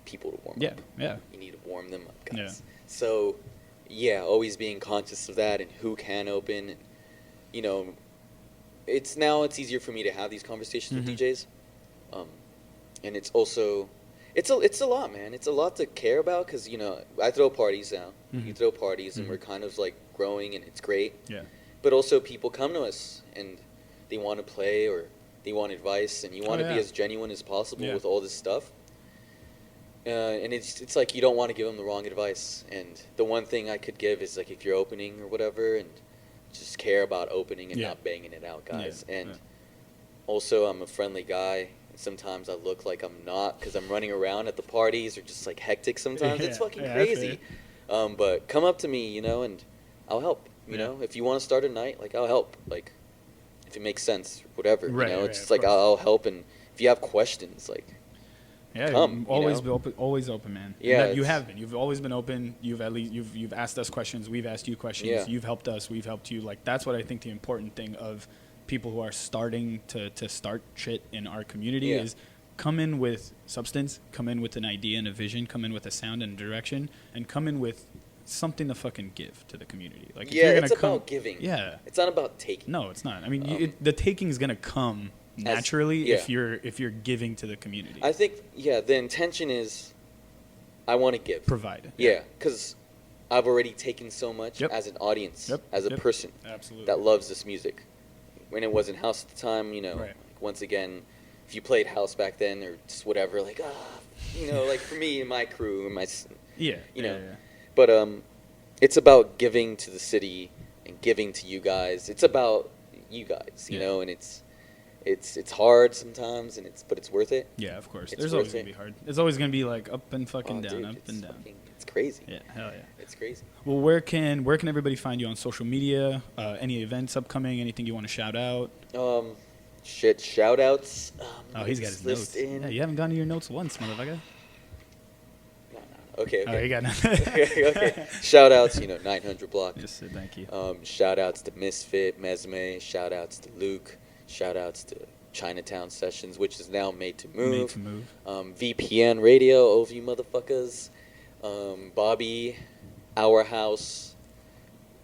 people to warm Yeah, up. yeah. You need to warm them up, guys. Yeah. So, yeah, always being conscious of that and who can open. And, it's easier for me to have these conversations Mhm. with DJs. And it's also, It's a lot, man. It's a lot to care about because I throw parties now. Mhm. You throw parties, and Mhm. we're kind of like growing, and it's great. Yeah. But also, people come to us and they want to play or they want advice, and you want to yeah. be as genuine as possible Yeah. with all this stuff. And it's like you don't want to give them the wrong advice. And the one thing I could give is like if you're opening or whatever, and just care about opening and Yeah. not banging it out, guys. Yeah, And yeah. also, I'm a friendly guy. And sometimes I look like I'm not because I'm running around at the parties or just like hectic sometimes. It's Yeah, fucking yeah, I feel crazy. But come up to me, and I'll help. You Yeah. know, if you want to start a night, like I'll help. Like if it makes sense, whatever. Right, It's right, just of like course. I'll help. And if you have questions, like Yeah, come, always you be know? open, always open, man. And Yeah, that you it's- have been. You've always been open. You've at least you've asked us questions. We've asked you questions. Yeah. You've helped us. We've helped you. Like that's what I think the important thing of people who are starting to start shit in our community Yeah. is come in with substance, come in with an idea and a vision, come in with a sound and a direction, and come in with something to fucking give to the community. Like if yeah, you're gonna it's come, about giving. Yeah. It's not about taking. No, it's not. I mean, Um, the taking is gonna come naturally yeah. if you're giving to the community. I think the intention is I want to give. Provide. Yeah, because I've already taken so much Yep. as an audience, Yep, as a yep. person Absolutely. that loves this music. When it wasn't house at the time, Right. like, once again, if you played house back then or just whatever, like like for me and my crew and Yeah. you yeah, know. yeah. But it's about giving to the city and giving to you guys. It's about you guys, you Yeah. know, and it's hard sometimes, but it's worth it. Yeah, of course. It's There's always worth gonna it. be hard. It's always gonna be like up and fucking Oh, down, dude, up it's and down. fucking- it's crazy. Yeah, hell yeah. It's crazy. Well, where can everybody find you on social media? Any events upcoming? Anything you want to shout out? Shout outs. Oh, he's got his notes. Yeah, you haven't gone to your notes once, motherfucker. Okay. Oh, you got okay. Shout outs, 900 block. Yes, sir, thank you. Shout outs to Misfit, Mesme. Shout outs to Luke. Shout outs to Chinatown Sessions, which is now Made to Move. Made to Move. VPN Radio, all of you motherfuckers. Bobby, Our House,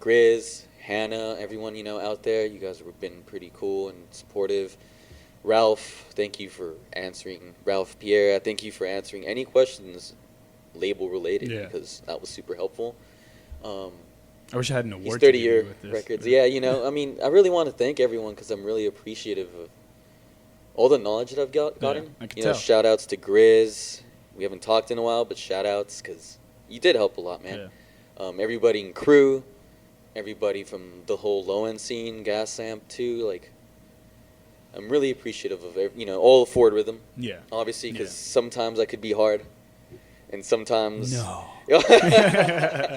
Grizz, Hannah, everyone out there. You guys have been pretty cool and supportive. Ralph, thank you for answering. Ralph Pierre, thank you for answering any questions label related Yeah. because that was super helpful. I wish I had an He's award. to give you 30-year with this. records. Yeah, I mean, I really want to thank everyone because I'm really appreciative of all the knowledge that I've gotten. I can tell. Shout outs to Grizz. We haven't talked in a while, but shout outs because you did help a lot, man. Yeah. Everybody in crew, everybody from the whole low end scene, Gas Amp too. Like, I'm really appreciative of all the Ford Rhythm, Yeah. obviously, because Yeah. sometimes I could be hard, and sometimes No.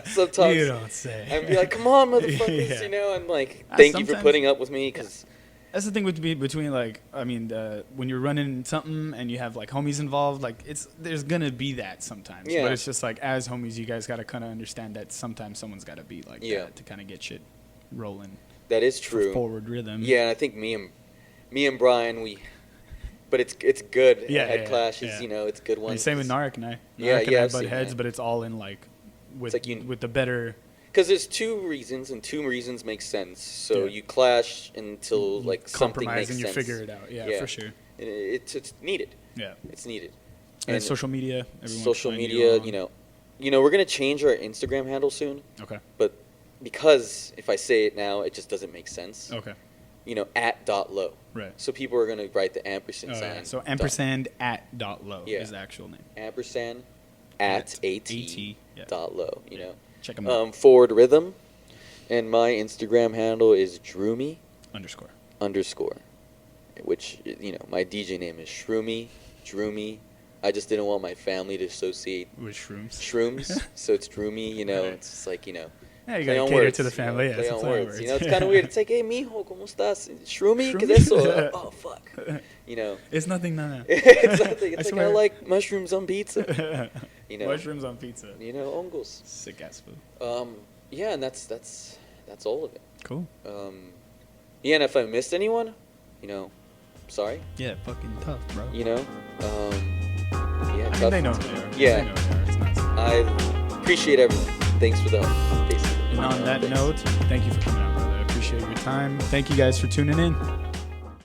sometimes You don't say. I'd be like, come on, motherfuckers, Yeah. and like, thank you for Sometimes- putting up with me, because That's the thing between when you're running something and you have like homies involved, like there's gonna be that sometimes. Yeah. But it's just like as homies, you guys gotta kind of understand that sometimes someone's gotta be like Yeah. that to kind of get shit rolling. that is for true. forward rhythm. Yeah, and I think me and Brian, but it's good. Yeah, Head yeah, clashes, yeah. it's good I mean, ones. same with Narek and I. Yeah, Narek and yeah, I I've butt seen heads, that. but it's all in like with like you- with the better. Because there's two reasons, and two reasons make sense. So Yeah. you clash until you like something compromise makes and you sense. figure it out. Yeah, for sure. And it's needed. Yeah. It's needed. And social media. Everyone social can find media, on- we're gonna change our Instagram handle soon, Okay. but because if I say it now, it just doesn't make sense. Okay. @.low. Right. So people are gonna write the ampersand Oh, sign. yeah. So ampersand at dot low Yeah. is the actual name. Ampersand At at AT, yeah. dot low. Check them out. Forward Rhythm, and my Instagram handle is Droomy _. which my DJ name is Droomy. I just didn't want my family to associate With shrooms. shrooms, so it's Droomy. Right. It's just like Yeah, you play gotta on cater words, to the family. Yeah, play it's a on play on words. words. It's kind of weird. It's like, hey, mijo, ¿cómo estás? Shroomy, ¿qué Shroomy? es eso? Oh, fuck. It's nothing, no. It's nothing. It's like I swear. like mushrooms on pizza. Mushrooms on pizza. Hongos. Sick ass food. Yeah, and that's all of it. Cool. Yeah, and if I missed anyone, sorry. Yeah, fucking tough, bro. Yeah, I mean, tough. they know who they are. Yeah. They know who they are. It's not so- I appreciate everyone. Thanks for the help, basically. And on that Thanks. note, thank you for coming out, brother. I appreciate your time. Thank you guys for tuning in.